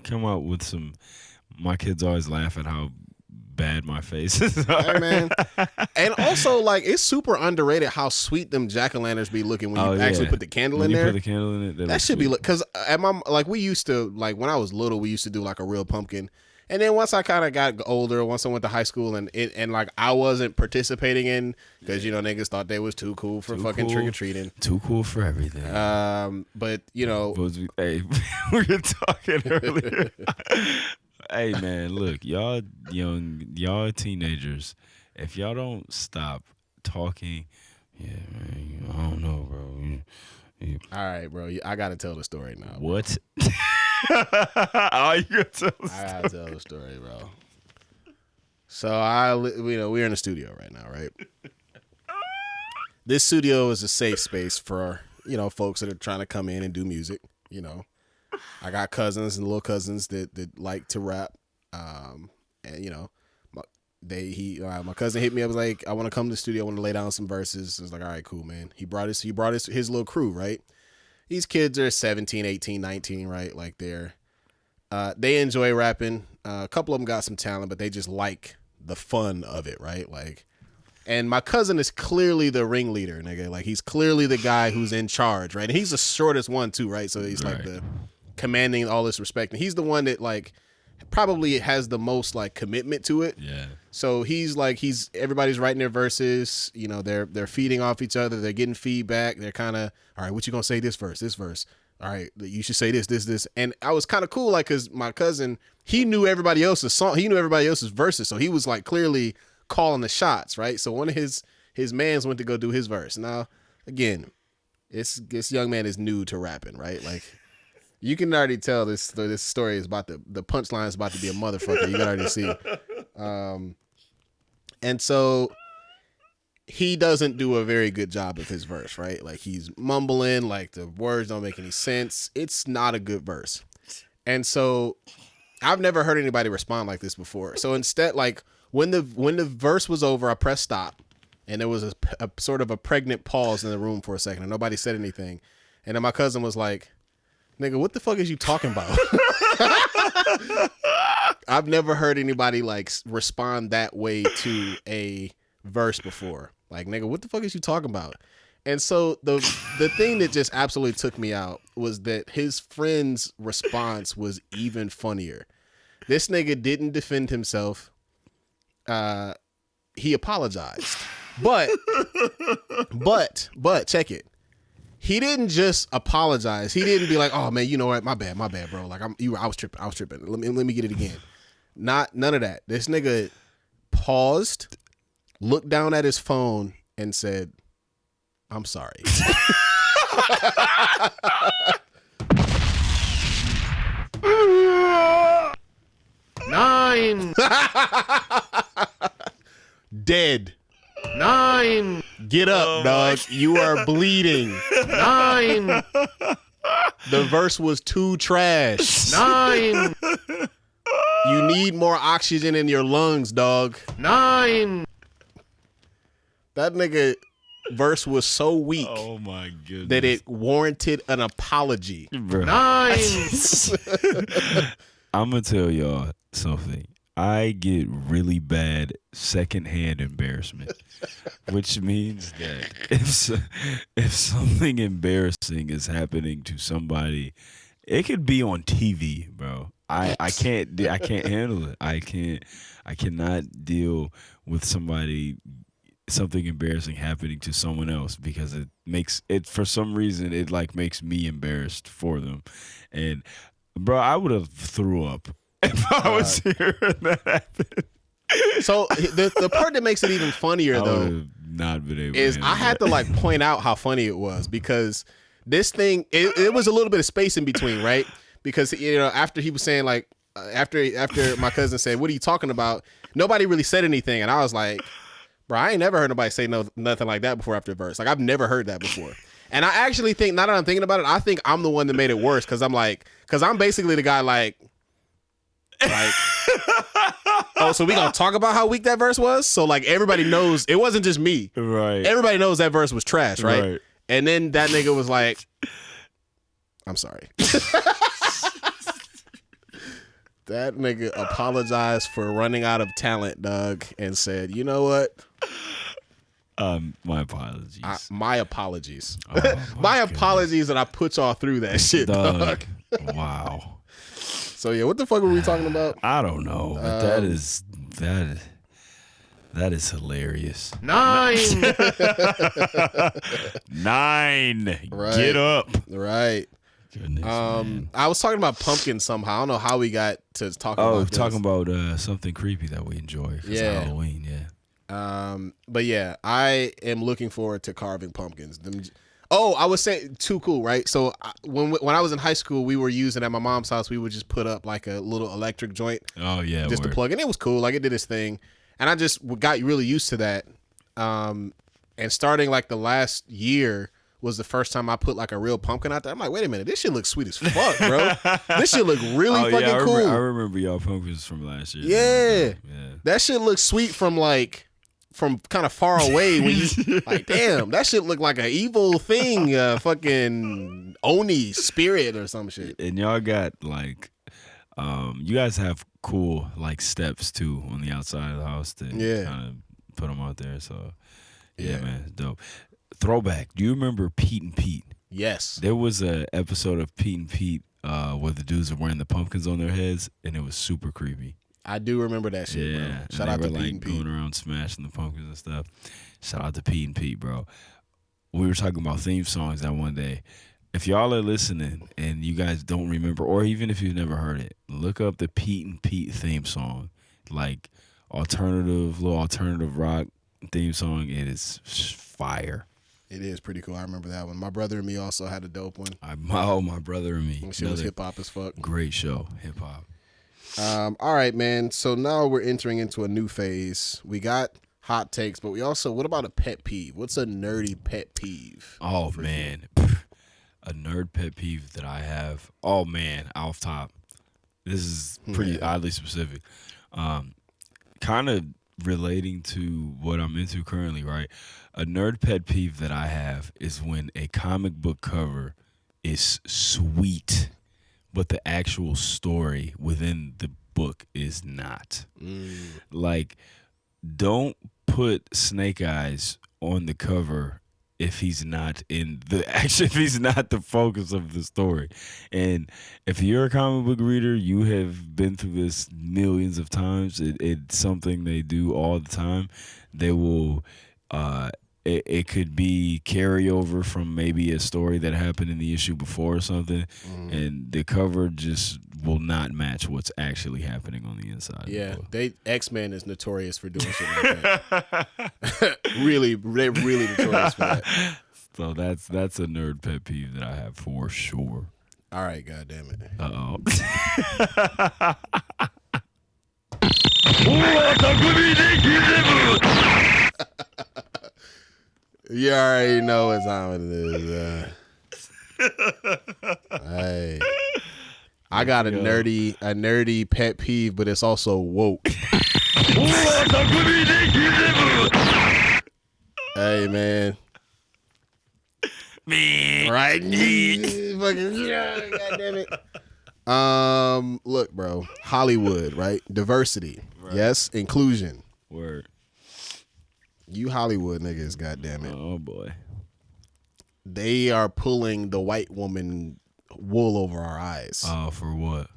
[SPEAKER 4] come out with some. My kids always laugh at how bad my face is.
[SPEAKER 3] Hey, man. And also, like, it's super underrated how sweet them jack-o'-lanterns be looking when you actually put the candle in there.
[SPEAKER 4] Put the candle in it,
[SPEAKER 3] that should be because at my we used to, like, when I was little, we used to do like a real pumpkin. And then once I kind of got older, once I went to high school, and like I wasn't participating in because niggas thought they was too cool for fucking trick or treating,
[SPEAKER 4] too cool for everything.
[SPEAKER 3] But
[SPEAKER 4] hey, we were talking earlier. Hey man, look, y'all teenagers, if y'all don't stop talking, man, I don't know, bro.
[SPEAKER 3] All right, bro, I gotta tell the story now.
[SPEAKER 4] What? Oh, you gotta tell the story.
[SPEAKER 3] I gotta tell the story, bro. So we're in the studio right now, right? This studio is a safe space for folks that are trying to come in and do music. I got cousins and little cousins that like to rap, and my cousin hit me up, was like, I want to come to the studio, I want to lay down some verses. I was like, all right, cool, man. He brought his little crew, right? These kids are 17, 18, 19, right? Like they enjoy rapping. A couple of them got some talent, but they just like the fun of it, right? Like, and my cousin is clearly the ringleader, nigga. Like, he's clearly the guy who's in charge, right? And he's the shortest one too, right? So he's like the commanding all this respect, and he's the one that like probably has the most like commitment to it. Yeah. So everybody's writing their verses. They're feeding off each other. They're getting feedback. They're kind of, all right, what you gonna say this verse? All right, you should say this. And I was kind of cool, like, because my cousin, he knew everybody else's song. He knew everybody else's verses. So he was like clearly calling the shots, right? So one of his mans went to go do his verse. Now, again, this young man is new to rapping, right? Like, you can already tell this story is about the punchline is about to be a motherfucker. You can already see. And so he doesn't do a very good job of his verse, right? Like, he's mumbling, like the words don't make any sense. It's not a good verse. And so I've never heard anybody respond like this before. So instead, like, when the verse was over, I pressed stop, and there was a sort of a pregnant pause in the room for a second, and nobody said anything. And then my cousin was like, "Nigga, what the fuck is you talking about?" I've never heard anybody like respond that way to a verse before. Like, nigga, what the fuck is you talking about? And so the thing that just absolutely took me out was that his friend's response was even funnier. This nigga didn't defend himself. He apologized. But check it. He didn't just apologize. He didn't be like, "Oh man, you know what? My bad, bro. Like I was tripping. Let me get it again." None of that. This nigga paused, looked down at his phone, and said, "I'm sorry."
[SPEAKER 5] Nine.
[SPEAKER 3] Dead.
[SPEAKER 5] 9.
[SPEAKER 3] Get up, dog. You are bleeding.
[SPEAKER 5] 9.
[SPEAKER 3] The verse was too trash.
[SPEAKER 5] 9.
[SPEAKER 3] You need more oxygen in your lungs, dog.
[SPEAKER 5] 9.
[SPEAKER 3] That nigga verse was so weak
[SPEAKER 4] Oh my goodness.
[SPEAKER 3] that it warranted an apology.
[SPEAKER 4] Bro.
[SPEAKER 5] 9.
[SPEAKER 4] I'm gonna tell y'all something. I get really bad secondhand embarrassment, which means that if something embarrassing is happening to somebody, it could be on TV, bro. I can't handle it. I cannot deal with something embarrassing happening to someone else because it makes it, for some reason, it like makes me embarrassed for them. And bro, I would have threw up if I was here and that happened.
[SPEAKER 3] So the part that makes it even funnier
[SPEAKER 4] I
[SPEAKER 3] though
[SPEAKER 4] would not been able
[SPEAKER 3] is
[SPEAKER 4] to
[SPEAKER 3] I had to like point out how funny it was because this thing it was a little bit of space in between, right? Because after he was saying like after my cousin said, "What are you talking about?" Nobody really said anything, and I was like, "Bro, I ain't never heard nobody say nothing like that before after a verse. Like I've never heard that before." And I actually think, now that I'm thinking about it, I think I'm the one that made it worse because I'm basically the guy like, oh, so we gonna talk about how weak that verse was? So like everybody knows it wasn't just me.
[SPEAKER 4] Right.
[SPEAKER 3] Everybody knows that verse was trash, right?
[SPEAKER 4] Right.
[SPEAKER 3] And then that nigga was like, "I'm sorry." That nigga apologized for running out of talent, Doug, and said, "You know what?
[SPEAKER 4] My apologies.
[SPEAKER 3] My apologies.
[SPEAKER 4] Oh,
[SPEAKER 3] my apologies that I put y'all through that shit, dog."
[SPEAKER 4] Wow.
[SPEAKER 3] So yeah, what the fuck were we talking about?
[SPEAKER 4] I don't know. But that is hilarious.
[SPEAKER 5] 9.
[SPEAKER 4] 9.
[SPEAKER 3] Right.
[SPEAKER 4] Get up.
[SPEAKER 3] Right.
[SPEAKER 4] Goodness, man.
[SPEAKER 3] I was talking about pumpkins somehow. I don't know how we got to talking about this.
[SPEAKER 4] Talking about something creepy that we enjoy. For Halloween, yeah.
[SPEAKER 3] But yeah, I am looking forward to carving pumpkins. I was saying too cool, right? So when I was in high school, we were using at my mom's house. We would just put up like a little electric joint,
[SPEAKER 4] Oh yeah.
[SPEAKER 3] just to
[SPEAKER 4] word.
[SPEAKER 3] plug in. It was cool, like it did its thing, and I just got really used to that. And starting like the last year was the first time I put like a real pumpkin out there. I'm like, wait a minute, this shit looks sweet as fuck, bro. This shit look really fucking cool.
[SPEAKER 4] I remember y'all pumpkins from last year.
[SPEAKER 3] Yeah.
[SPEAKER 4] Yeah.
[SPEAKER 3] That shit looks sweet from kind of far away when you like, damn, that shit look like an evil thing, fucking Oni spirit or some shit.
[SPEAKER 4] And y'all got like, you guys have cool like steps too on the outside of the house to kind of put them out there. So yeah, man, it's dope. Throwback. Do you remember Pete and Pete?
[SPEAKER 3] Yes.
[SPEAKER 4] There was a episode of Pete and Pete where the dudes were wearing the pumpkins on their heads, and it was super creepy.
[SPEAKER 3] I do remember that shit,
[SPEAKER 4] Yeah,
[SPEAKER 3] bro.
[SPEAKER 4] and
[SPEAKER 3] Shout out
[SPEAKER 4] they
[SPEAKER 3] to
[SPEAKER 4] were
[SPEAKER 3] Pete
[SPEAKER 4] like
[SPEAKER 3] and Pete.
[SPEAKER 4] going around smashing the pumpkins and stuff. Shout out to Pete and Pete, bro. We were talking about theme songs that one day. If y'all are listening and you guys don't remember, or even if you've never heard it, look up the Pete and Pete theme song, like little alternative rock theme song. It is fire.
[SPEAKER 3] It is pretty cool. I remember that one. My brother and me also had a dope one.
[SPEAKER 4] My brother and me.
[SPEAKER 3] That shit was hip hop as fuck.
[SPEAKER 4] Great show, hip hop.
[SPEAKER 3] All right, man. So now we're entering into a new phase. We got hot takes, but we also, what about a pet peeve? What's a nerdy pet peeve?
[SPEAKER 4] Oh man, a nerd pet peeve that I have. Oh man, off top. This is pretty oddly specific. Kind of relating to what I'm into currently, right? A nerd pet peeve that I have is when a comic book cover is sweet, but the actual story within the book is not. Like, don't put Snake Eyes on the cover if he's not in the action, if he's not the focus of the story. And if you're a comic book reader, you have been through this millions of times. It's something they do all the time. They will, it could be carryover from maybe a story that happened in the issue before or something, and the cover just will not match what's actually happening on the inside.
[SPEAKER 3] Yeah,
[SPEAKER 4] of the book.
[SPEAKER 3] X-Men is notorious for doing shit like that. They're really notorious for that.
[SPEAKER 4] So that's a nerd pet peeve that I have for sure.
[SPEAKER 3] All right, goddamn it.
[SPEAKER 4] Uh-oh.
[SPEAKER 3] You already know what time it is. Hey, I got a nerdy pet peeve, but it's also woke. Hey, man. Right? Fucking goddamn it. Look, bro. Hollywood, right? Diversity. Right. Yes, inclusion.
[SPEAKER 4] Word.
[SPEAKER 3] You Hollywood niggas, goddamn it.
[SPEAKER 4] Oh boy.
[SPEAKER 3] They are pulling the white woman wool over our eyes.
[SPEAKER 4] Oh, for what?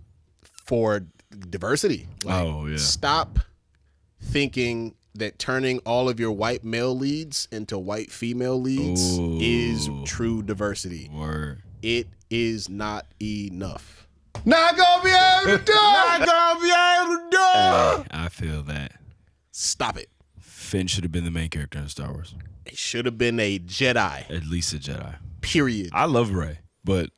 [SPEAKER 3] For diversity. Like,
[SPEAKER 4] oh yeah.
[SPEAKER 3] Stop thinking that turning all of your white male leads into white female leads is true diversity.
[SPEAKER 4] Word.
[SPEAKER 3] It is not enough. Not gonna be able to do it. Not gonna be able to do it.
[SPEAKER 4] I feel that.
[SPEAKER 3] Stop it.
[SPEAKER 4] Finn should have been the main character in Star Wars.
[SPEAKER 3] It should have been a Jedi.
[SPEAKER 4] At least a Jedi.
[SPEAKER 3] Period.
[SPEAKER 4] I love Rey, but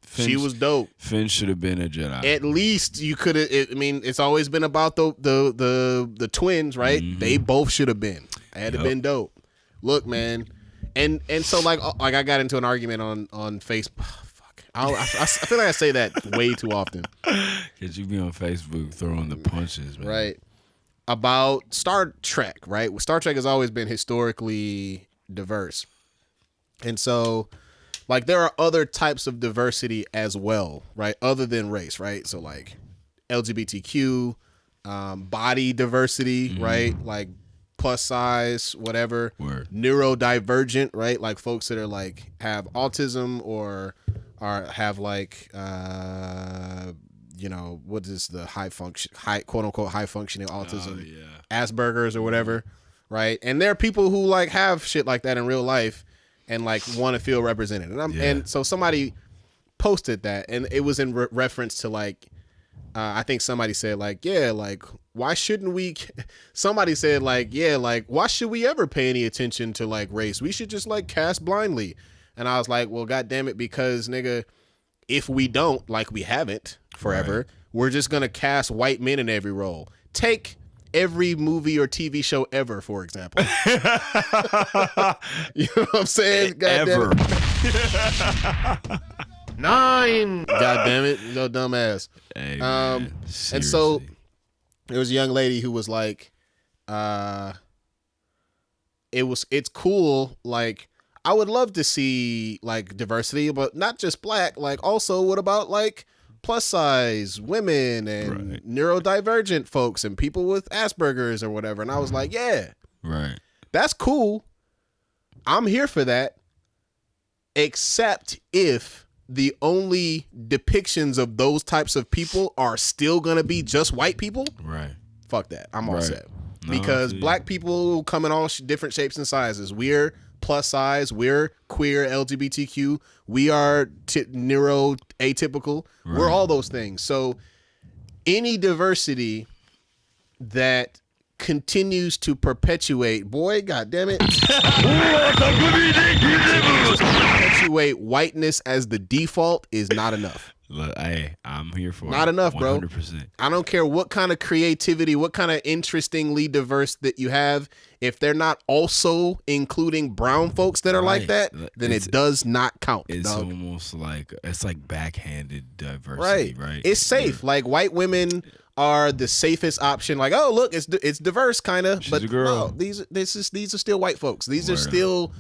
[SPEAKER 3] she was dope.
[SPEAKER 4] Finn should have been a Jedi.
[SPEAKER 3] At least you could have. I mean, it's always been about the twins, right? Mm-hmm. They both should have been. It had to have been dope. Look, man, and so like I got into an argument on Facebook. Fuck, I feel like I say that way too often.
[SPEAKER 4] Cause you be on Facebook throwing the punches, man.
[SPEAKER 3] Right. About Star Trek, right? Star Trek has always been historically diverse, and so. Like, there are other types of diversity as well, right? Other than race, right? So, like, LGBTQ, body diversity, right? Like, plus size, whatever.
[SPEAKER 4] Word.
[SPEAKER 3] Neurodivergent, right? Like, folks that are, like, have autism or have, like, what is the quote-unquote high-functioning autism?
[SPEAKER 4] Yeah.
[SPEAKER 3] Asperger's or whatever, right? And there are people who, like, have shit like that in real life. And like want to feel represented, and so somebody posted that, and it was in reference to like, I think somebody said like, yeah, like why shouldn't we? Somebody said like, yeah, like why should we ever pay any attention to like race? We should just like cast blindly. And I was like, well, goddamn it, because nigga, if we don't, like we haven't forever, we're just gonna cast white men in every role. Take every movie or TV show ever, for example. You know what I'm saying? God
[SPEAKER 4] ever.
[SPEAKER 5] 9.
[SPEAKER 3] God damn it, you dumbass.
[SPEAKER 4] Hey,
[SPEAKER 3] and so there was a young lady who was like, it's cool. Like, I would love to see like diversity, but not just black. Like, also, what about like plus size women and neurodivergent folks and people with Asperger's or whatever? And I was like, yeah, that's cool. I'm here for that. Except if the only depictions of those types of people are still going to be just white people.
[SPEAKER 4] Right.
[SPEAKER 3] Fuck that. I'm all set. Because black people come in all different shapes and sizes. We're plus size, we're queer, LGBTQ, we are neuro atypical, we're all those things. So any diversity that continues to perpetuate, boy, god damn it, perpetuate whiteness as the default is not enough.
[SPEAKER 4] Look, I'm here for
[SPEAKER 3] Not
[SPEAKER 4] it.
[SPEAKER 3] enough, bro.
[SPEAKER 4] 100%.
[SPEAKER 3] I don't care what kind of creativity, what kind of interestingly diverse that you have. If they're not also including brown folks that are like that, then it does not count.
[SPEAKER 4] It's
[SPEAKER 3] dog.
[SPEAKER 4] almost like backhanded diversity, right?
[SPEAKER 3] It's safe. Like white women are the safest option. Like, oh look, it's diverse kind of, but
[SPEAKER 4] a girl.
[SPEAKER 3] no, these are still white folks. These are still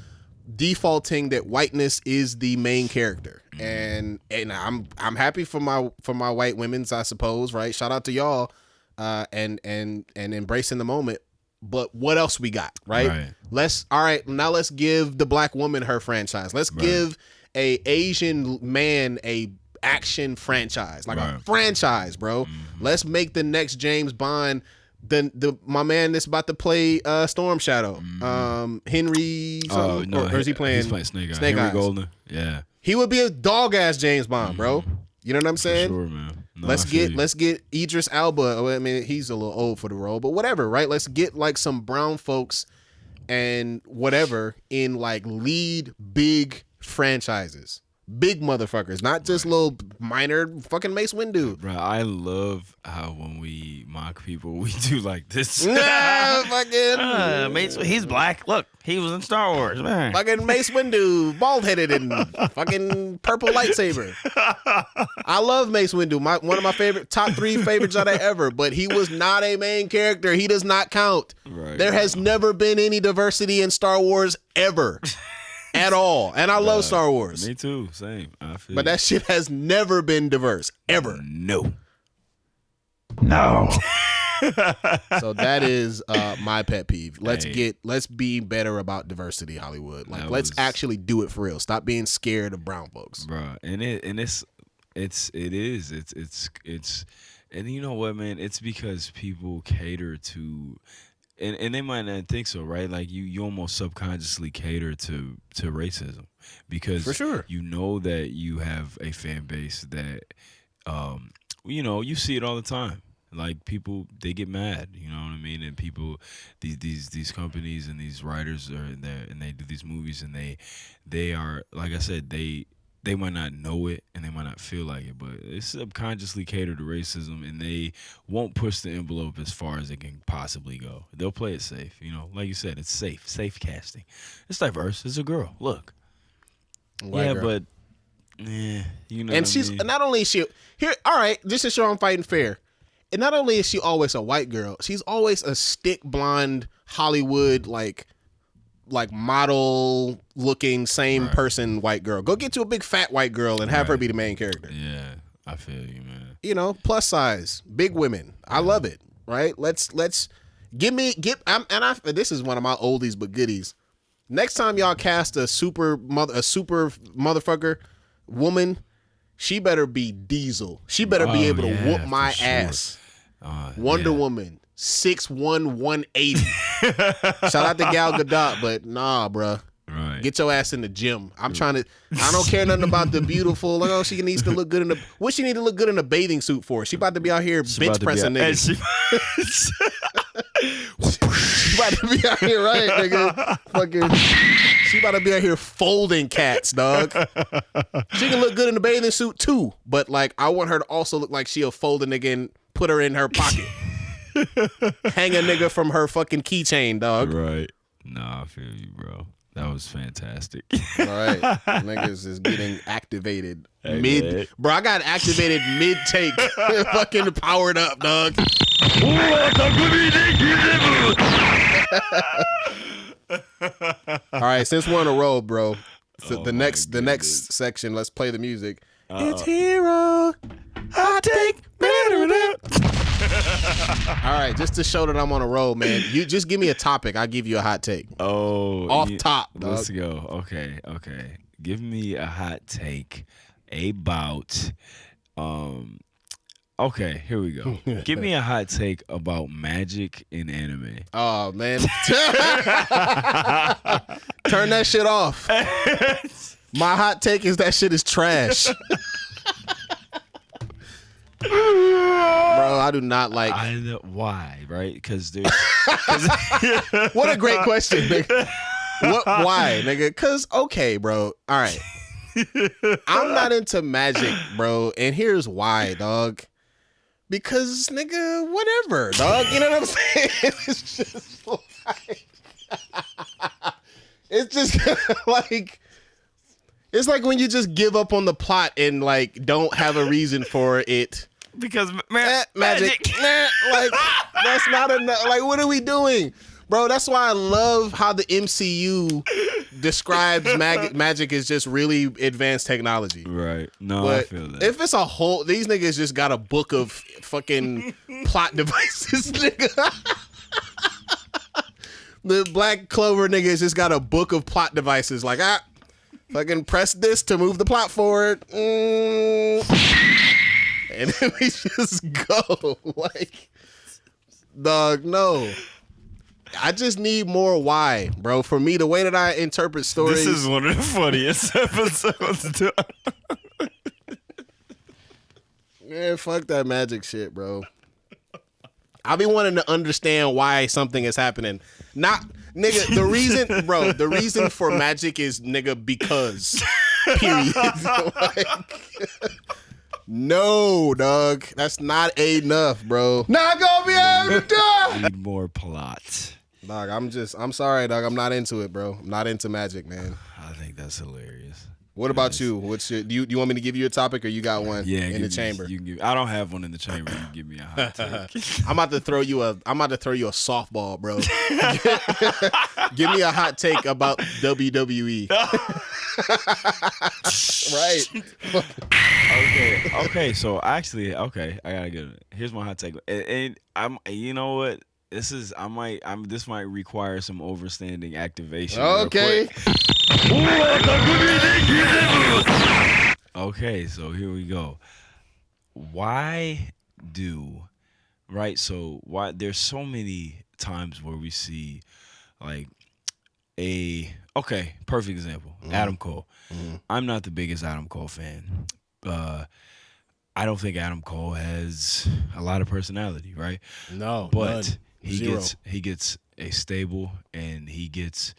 [SPEAKER 3] defaulting that whiteness is the main character. And I'm happy for my white women's, I suppose, right? Shout out to y'all and embracing the moment. But what else we got, right? Now let's give the black woman her franchise. Let's give a Asian man a action franchise, like a franchise, bro. Let's make the next James Bond my man that's about to play Storm Shadow. Henry or is he playing?
[SPEAKER 4] He's playing Snake Eyes.
[SPEAKER 3] Henry
[SPEAKER 4] Eyes. Golden. Yeah.
[SPEAKER 3] He would be a dog ass James Bond, bro. You know what I'm saying?
[SPEAKER 4] For sure, man. No,
[SPEAKER 3] let's get Idris Elba. I mean, he's a little old for the role, but whatever, right? Let's get like some brown folks and whatever in like lead big franchises. Big motherfuckers, not just little minor fucking Mace Windu.
[SPEAKER 4] Bro, I love how when we mock people, we do like this.
[SPEAKER 3] Fucking
[SPEAKER 6] he's black. Look, he was in Star Wars, man.
[SPEAKER 3] fucking Mace Windu, bald headed and fucking purple lightsaber. I love Mace Windu. One of my top 3 favorite Jedi ever, but he was not a main character. He does not count. There has never been any diversity in Star Wars ever. At all. And I love Star Wars.
[SPEAKER 4] Me too. Same. I feel
[SPEAKER 3] but that shit has never been diverse. Ever.
[SPEAKER 4] No.
[SPEAKER 3] So that is my pet peeve. Let's be better about diversity, Hollywood. Like let's actually do it for real. Stop being scared of brown folks.
[SPEAKER 4] Bro. And it's and you know what, man? It's because people cater to and they might not think so, right? Like you almost subconsciously cater to racism because
[SPEAKER 3] for sure
[SPEAKER 4] you know that you have a fan base that you see it all the time. Like people, they get mad, you know what I mean? And people, these companies and these writers are in there and they do these movies and they are, like I said, they might not know it and they might not feel like it, but it's subconsciously catered to racism and they won't push the envelope as far as it can possibly go. They'll play it safe, like you said, it's safe casting. It's diverse. It's a girl. Look.
[SPEAKER 3] White girl.
[SPEAKER 4] But
[SPEAKER 3] and she's not only is she here, all right, just to show I'm fighting fair. And not only is she always a white girl, she's always a stick blonde Hollywood like model looking same person white girl. Go get you a big fat white girl and have her be the main character.
[SPEAKER 4] Yeah, I feel you, man.
[SPEAKER 3] Plus size, big women. I love it. Right? Let's this is one of my oldies but goodies. Next time y'all cast a super motherfucker woman, she better be Diesel. She better be able to whoop my ass. Wonder Woman, 6'1", 180. Shout out to Gal Gadot, but nah, bruh.
[SPEAKER 4] Right.
[SPEAKER 3] Get your ass in the gym. I don't care nothing about the beautiful. Like, oh, she needs to look good what she need to look good in a bathing suit for? She about to be out here bench pressing niggas. She about to be out here, right, nigga? Fucking. She about to be out here folding cats, dog. She can look good in the bathing suit too, but like I want her to also look like she'll fold a nigga and put her in her pocket. Hang a nigga from her fucking keychain, dog.
[SPEAKER 4] Right. Nah, I feel you, bro. That was fantastic.
[SPEAKER 3] All right. Niggas is getting activated man. Bro, I got activated mid-take. Fucking powered up, dog. All right, since we're on a roll, bro. So the next section, let's play the music. It's Hero. I take better. All right, just to show that I'm on a roll, man. You just give me a topic. I'll give you a hot take. Off top, dog.
[SPEAKER 4] Let's go. Okay. Give me a hot take about okay, here we go. Give me a hot take about magic in anime.
[SPEAKER 3] Oh, man. Turn that shit off. My hot take is that shit is trash. Bro, I do not like.
[SPEAKER 4] I know why, right? Because there's.
[SPEAKER 3] What a great question, nigga. Why, nigga? Because okay, bro. All right. I'm not into Magic, bro, and here's why, dog. Because nigga, whatever, dog. You know what I'm saying? It's just like, it's just like, it's like when you just give up on the plot and like don't have a reason for it.
[SPEAKER 6] Because
[SPEAKER 3] Magic. Like, that's not enough. Like, what are we doing? Bro, that's why I love how the MCU describes magic as just really advanced technology.
[SPEAKER 4] Right. No,
[SPEAKER 3] But
[SPEAKER 4] I feel that.
[SPEAKER 3] if it's a whole, these niggas just got a book of fucking plot devices, nigga. The Black Clover niggas just got a book of plot devices. Like, fucking press this to move the plot forward. And then we just go. Like, dog, no. I just need more why, bro. For me, the way that I interpret stories.
[SPEAKER 4] This is one of the funniest episodes.
[SPEAKER 3] Man, fuck that Magic shit, bro. I be wanting to understand why something is happening. Not, nigga, the reason for Magic is, nigga, because. Period. Like, no, dog. That's not enough, bro.
[SPEAKER 5] Not gonna be able to do it.
[SPEAKER 4] Need more plot.
[SPEAKER 3] Dog, I'm sorry, dog. I'm not into it, bro. I'm not into Magic, man.
[SPEAKER 4] I think that's hilarious.
[SPEAKER 3] What about you? What's your, do you want me to give you a topic or you got one in the chamber?
[SPEAKER 4] I don't have one in the chamber. You can give me a hot take.
[SPEAKER 3] I'm about to throw you a softball, bro. Give me a hot take about WWE. Right.
[SPEAKER 4] Okay. So actually, I gotta get it. Here's my hot take, and I'm. You know what? This might require some overstanding activation.
[SPEAKER 3] Okay.
[SPEAKER 4] Okay, so here we go. Why there's so many times where we see like perfect example, Adam Cole. I'm not the biggest Adam Cole fan. I don't think Adam Cole has a lot of personality, right?
[SPEAKER 3] No,
[SPEAKER 4] but
[SPEAKER 3] none. Zero.
[SPEAKER 4] he gets a stable and he gets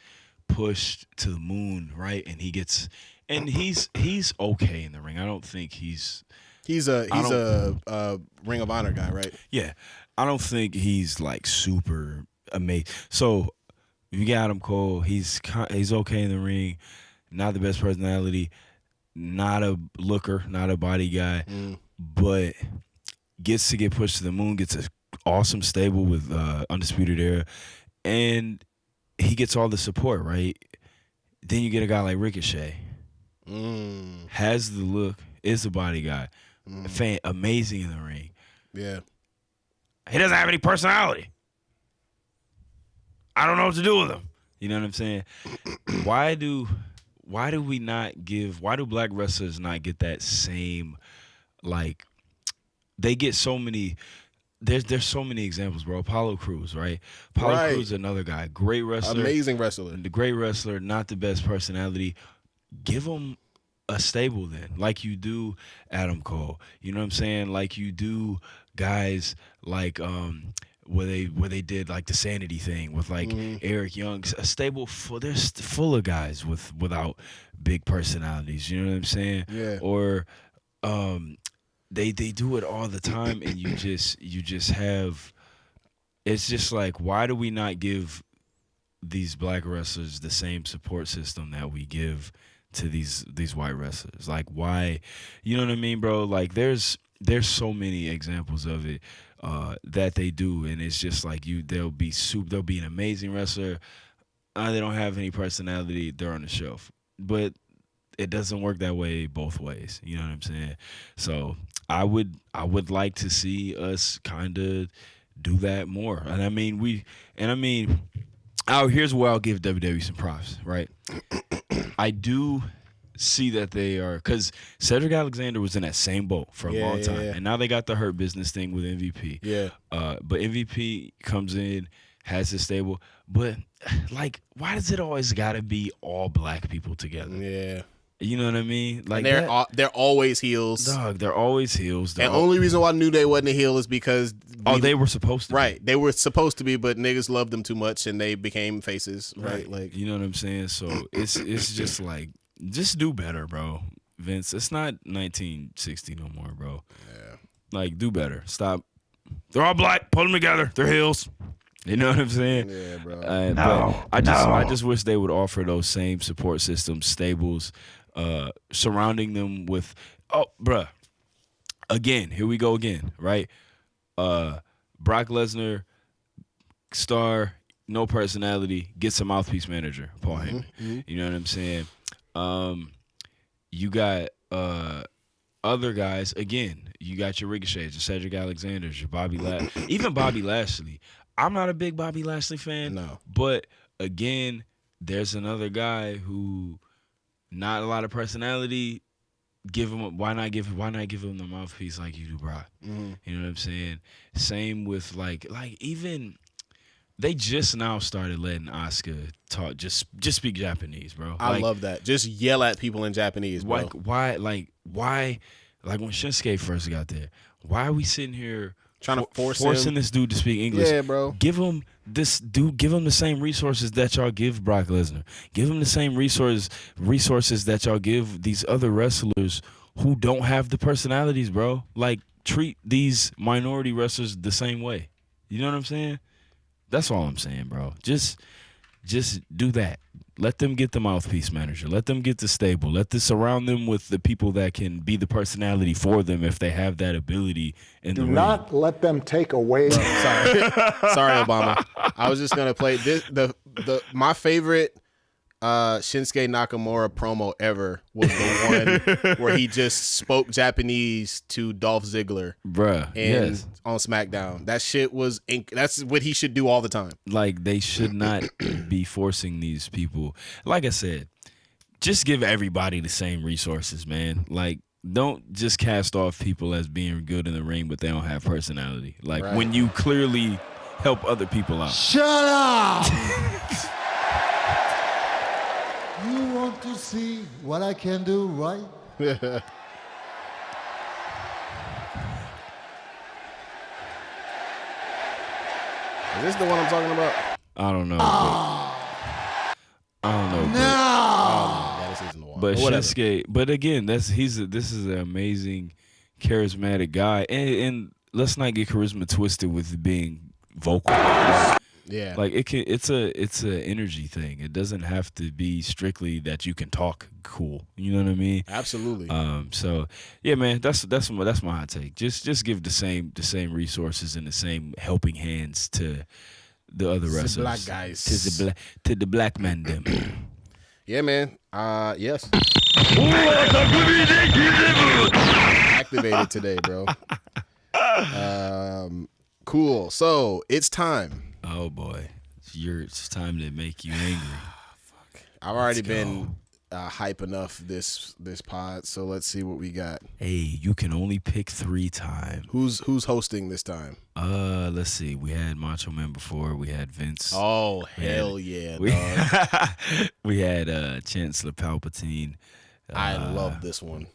[SPEAKER 4] pushed to the moon, right? And he's okay in the ring. I don't think he's
[SPEAKER 3] a Ring of Honor guy, right?
[SPEAKER 4] Yeah, I don't think he's like super amazing. So you get Adam Cole, he's okay in the ring, not the best personality, not a looker, not a body guy, but gets to get pushed to the moon, gets an awesome stable with Undisputed Era, and he gets all the support, right? Then you get a guy like Ricochet, has the look, is the body guy, amazing in the ring.
[SPEAKER 3] Yeah.
[SPEAKER 6] he doesn't have any personality. I don't know what to do with him.
[SPEAKER 4] You know what I'm saying? Why do black wrestlers not get that same, like, they get so many, there's so many examples, bro. Apollo Crews, right? Apollo Crews is another guy, great wrestler.
[SPEAKER 3] Amazing wrestler.
[SPEAKER 4] The great wrestler, not the best personality. Give him a stable then, like you do Adam Cole. You know what I'm saying? Like you do guys like where they did like the Sanity thing with like Eric Young, a stable full of guys without big personalities. You know what I'm saying?
[SPEAKER 3] Yeah.
[SPEAKER 4] Or they do it all the time, and you just have. It's just like, why do we not give these black wrestlers the same support system that we give to these white wrestlers? Like, why? You know what I mean, bro? Like, there's so many examples of it that they do, and it's just like they'll be an amazing wrestler. They don't have any personality. They're on the shelf, but it doesn't work that way both ways. You know what I'm saying? So I would like to see us kind of do that more. And I mean, here's where I'll give WWE some props, right? I do see that they are, because Cedric Alexander was in that same boat for a long time, and now they got the Hurt Business thing with MVP.
[SPEAKER 3] Yeah.
[SPEAKER 4] But MVP comes in, has his stable, but like, why does it always got to be all black people together?
[SPEAKER 3] Yeah.
[SPEAKER 4] You know what I mean? Like,
[SPEAKER 3] and they're always heels.
[SPEAKER 4] Dog, they're always heels.
[SPEAKER 3] And only reason why I knew they wasn't a heel is because
[SPEAKER 4] they were supposed to.
[SPEAKER 3] Right. They were supposed to be, but niggas loved them too much and they became faces. Right. Like,
[SPEAKER 4] you know what I'm saying? So it's just like, Just do better, bro. Vince, it's not 1960 no more, bro.
[SPEAKER 3] Yeah.
[SPEAKER 4] Like, do better. Stop. They're all black. Pull them together. They're heels. You know what I'm saying?
[SPEAKER 3] Yeah, bro.
[SPEAKER 4] But I just wish they would offer those same support systems, stables, surrounding them with. Oh, bruh. Again, here we go again, right? Brock Lesnar, star, no personality, gets a mouthpiece manager, Paul Heyman. You know what I'm saying? You got other guys. Again, you got your Ricochets, your Cedric Alexanders, your Bobby Lashley. Even Bobby Lashley. I'm not a big Bobby Lashley fan.
[SPEAKER 3] No.
[SPEAKER 4] But again, there's another guy who not a lot of personality. Why not give him the mouthpiece like you do, Brock? You know what I'm saying? Same with like even they just now started letting Asuka talk, just speak Japanese, bro.
[SPEAKER 3] I love that. Just yell at people in Japanese, bro.
[SPEAKER 4] Why when Shinsuke first got there, why are we sitting here
[SPEAKER 3] trying to
[SPEAKER 4] forcing this dude to speak English?
[SPEAKER 3] Yeah, bro.
[SPEAKER 4] Give him the same resources that y'all give Brock Lesnar. Give him the same resources that y'all give these other wrestlers who don't have the personalities, bro. Like, treat these minority wrestlers the same way. You know what I'm saying? That's all I'm saying, bro. Just do that. Let them get the mouthpiece manager. Let them get the stable. Let this surround them with the people that can be the personality for them if they have that ability in the ring.
[SPEAKER 7] Do not let them take away.
[SPEAKER 3] Sorry, Obama. I was just gonna play this. My favorite Shinsuke Nakamura promo ever was the one where he just spoke Japanese to Dolph Ziggler,
[SPEAKER 4] bruh.
[SPEAKER 3] On SmackDown. That shit was that's what he should do all the time.
[SPEAKER 4] Like, they should not be forcing these people. Like I said, just give everybody the same resources, man. Like, don't just cast off people as being good in the ring, but they don't have personality. Like, when you clearly help other people out.
[SPEAKER 5] Shut up! You want to see what I can do, right?
[SPEAKER 3] Is this the one I'm talking about?
[SPEAKER 4] I don't know. I don't know.
[SPEAKER 3] Yeah, this isn't the one.
[SPEAKER 4] But Shinsuke, but again, this is an amazing, charismatic guy, and let's not get charisma twisted with being vocal.
[SPEAKER 3] Yeah,
[SPEAKER 4] like it's a energy thing. It doesn't have to be strictly that you can talk cool. You know what I mean?
[SPEAKER 3] Absolutely.
[SPEAKER 4] So yeah, man, that's my hot take. Just give the same resources and the same helping hands to the other wrestlers,
[SPEAKER 3] the black guys,
[SPEAKER 4] to the black man them.
[SPEAKER 3] Yeah, man. Yes. Activated today, bro. Cool. So it's time.
[SPEAKER 4] Oh boy, it's time to make you angry.
[SPEAKER 3] Fuck. I've already been hype enough this pod, so let's see what we got.
[SPEAKER 4] Hey, you can only pick 3 times.
[SPEAKER 3] Who's hosting this time?
[SPEAKER 4] Let's see. We had Macho Man before. We had Vince.
[SPEAKER 3] Oh, hell yeah,
[SPEAKER 4] we,
[SPEAKER 3] dog.
[SPEAKER 4] We had Chancellor Palpatine.
[SPEAKER 3] I love this one.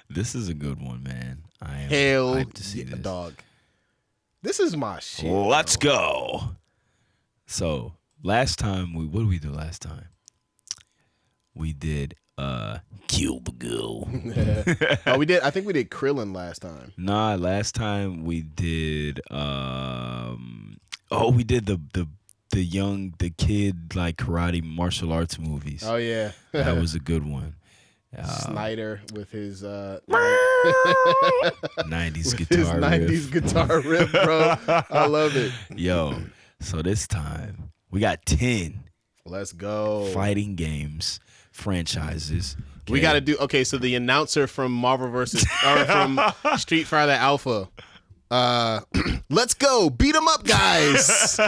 [SPEAKER 4] This is a good one, man. I am
[SPEAKER 3] hell
[SPEAKER 4] hyped to see this.
[SPEAKER 3] Dog. This is my shit.
[SPEAKER 4] Let's go. So last time what did we do last time? We did Cubicle.
[SPEAKER 3] Oh, we did. I think we did Krillin last time.
[SPEAKER 4] Nah, last time we did. We did the kid like karate martial arts movies.
[SPEAKER 3] Oh yeah,
[SPEAKER 4] that was a good one.
[SPEAKER 3] Snyder with his
[SPEAKER 4] 90s guitar riff.
[SPEAKER 3] 90s guitar riff, bro. I love it.
[SPEAKER 4] Yo, so this time we got 10.
[SPEAKER 3] Let's go.
[SPEAKER 4] Fighting games franchises. Okay.
[SPEAKER 3] We got to do so the announcer from Marvel vs. or from Street Fighter Alpha. Let's go. Beat 'em up, guys.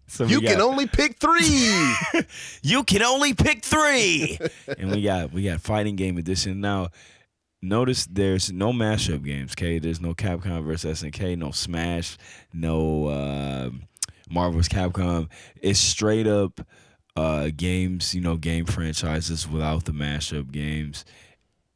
[SPEAKER 3] So you can only pick 3.
[SPEAKER 4] You can only pick 3. And we got fighting game edition. Now, notice there's no mashup games, okay? There's no Capcom versus SNK, no Smash, no Marvel vs. Capcom. It's straight up games, game franchises without the mashup games.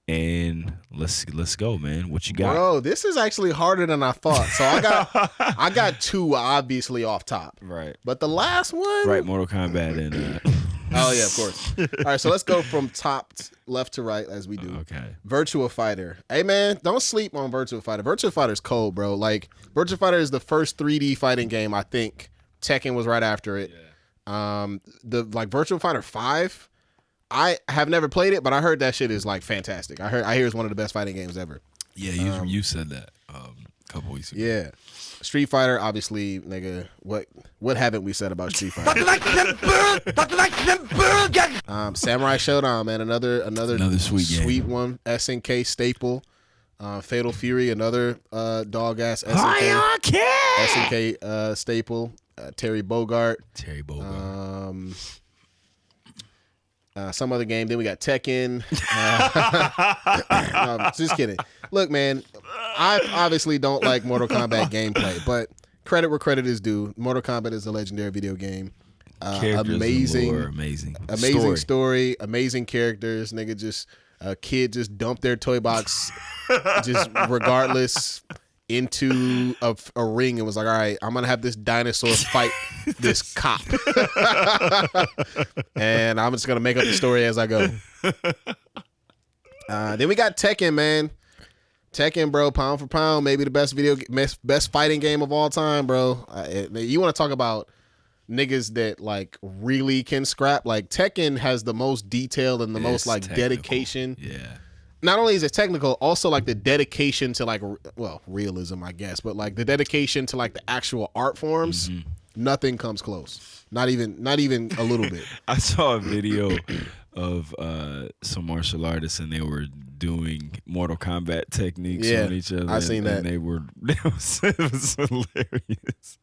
[SPEAKER 4] and let's go, man. What you got?
[SPEAKER 3] Bro, this is actually harder than I thought. So I got two obviously off top.
[SPEAKER 4] Right.
[SPEAKER 3] But the last one,
[SPEAKER 4] Right, Mortal Kombat and
[SPEAKER 3] oh yeah, of course. All right, so let's go from top left to right as we do.
[SPEAKER 4] okay.
[SPEAKER 3] Virtua Fighter. Hey man, don't sleep on Virtua Fighter. Virtua Fighter's cold, bro. Like Virtua Fighter is the first 3D fighting game, I think. Tekken was right after it. Yeah. The Virtua Fighter 5, I have never played it, but I heard that shit is like fantastic. I hear it's one of the best fighting games ever.
[SPEAKER 4] Yeah, you said that a couple weeks ago.
[SPEAKER 3] Yeah. Street Fighter, obviously, nigga. What haven't we said about Street Fighter? Samurai Showdown, man. Another sweet one. SNK staple. Fatal Fury, another dog ass SNK staple. Terry Bogard. Some other game. Then we got Tekken. No, just kidding. Look, man, I obviously don't like Mortal Kombat gameplay, but credit where credit is due. Mortal Kombat is a legendary video game. Amazing story, amazing characters. Nigga, just a kid just dumped their toy box, just regardless, into a ring and was like, all right, I'm gonna have this dinosaur fight this cop. And I'm just gonna make up the story as I go. Then we got Tekken, man. Tekken, bro, pound for pound, maybe the best fighting game of all time, bro. You want to talk about niggas that like really can scrap? Like Tekken has the most detail and the most like technical dedication.
[SPEAKER 4] Yeah.
[SPEAKER 3] Not only is it technical, also like the dedication to like, well, realism, I guess, but like the dedication to like the actual art forms. Mm-hmm. Nothing comes close. Not even a little bit.
[SPEAKER 4] I saw a video of some martial artists and they were doing Mortal Kombat techniques on each other.
[SPEAKER 3] I seen that.
[SPEAKER 4] And it was hilarious.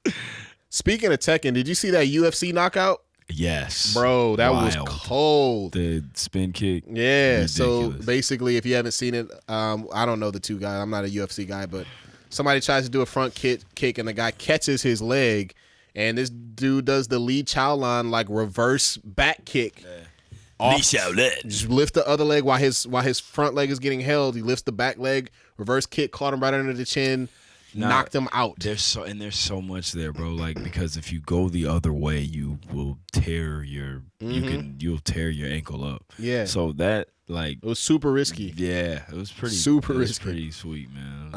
[SPEAKER 3] Speaking of Tekken, did you see that UFC knockout?
[SPEAKER 4] Yes.
[SPEAKER 3] Bro, that was cold.
[SPEAKER 4] The spin kick.
[SPEAKER 3] Yeah.
[SPEAKER 4] Ridiculous.
[SPEAKER 3] So basically, if you haven't seen it, I don't know the two guys. I'm not a UFC guy, but somebody tries to do a front kick and the guy catches his leg, and this dude does the Lee Chaolan like reverse back kick.
[SPEAKER 6] Lee Shaolin.
[SPEAKER 3] Just lift the other leg while his front leg is getting held. He lifts the back leg, reverse kick, caught him right under the chin. Knocked him out.
[SPEAKER 4] There's so much there, bro. Like, because if you go the other way, you will tear your you'll tear your ankle up. Yeah. So that like
[SPEAKER 3] it was super risky.
[SPEAKER 4] Yeah, it was pretty risky. Pretty sweet, man.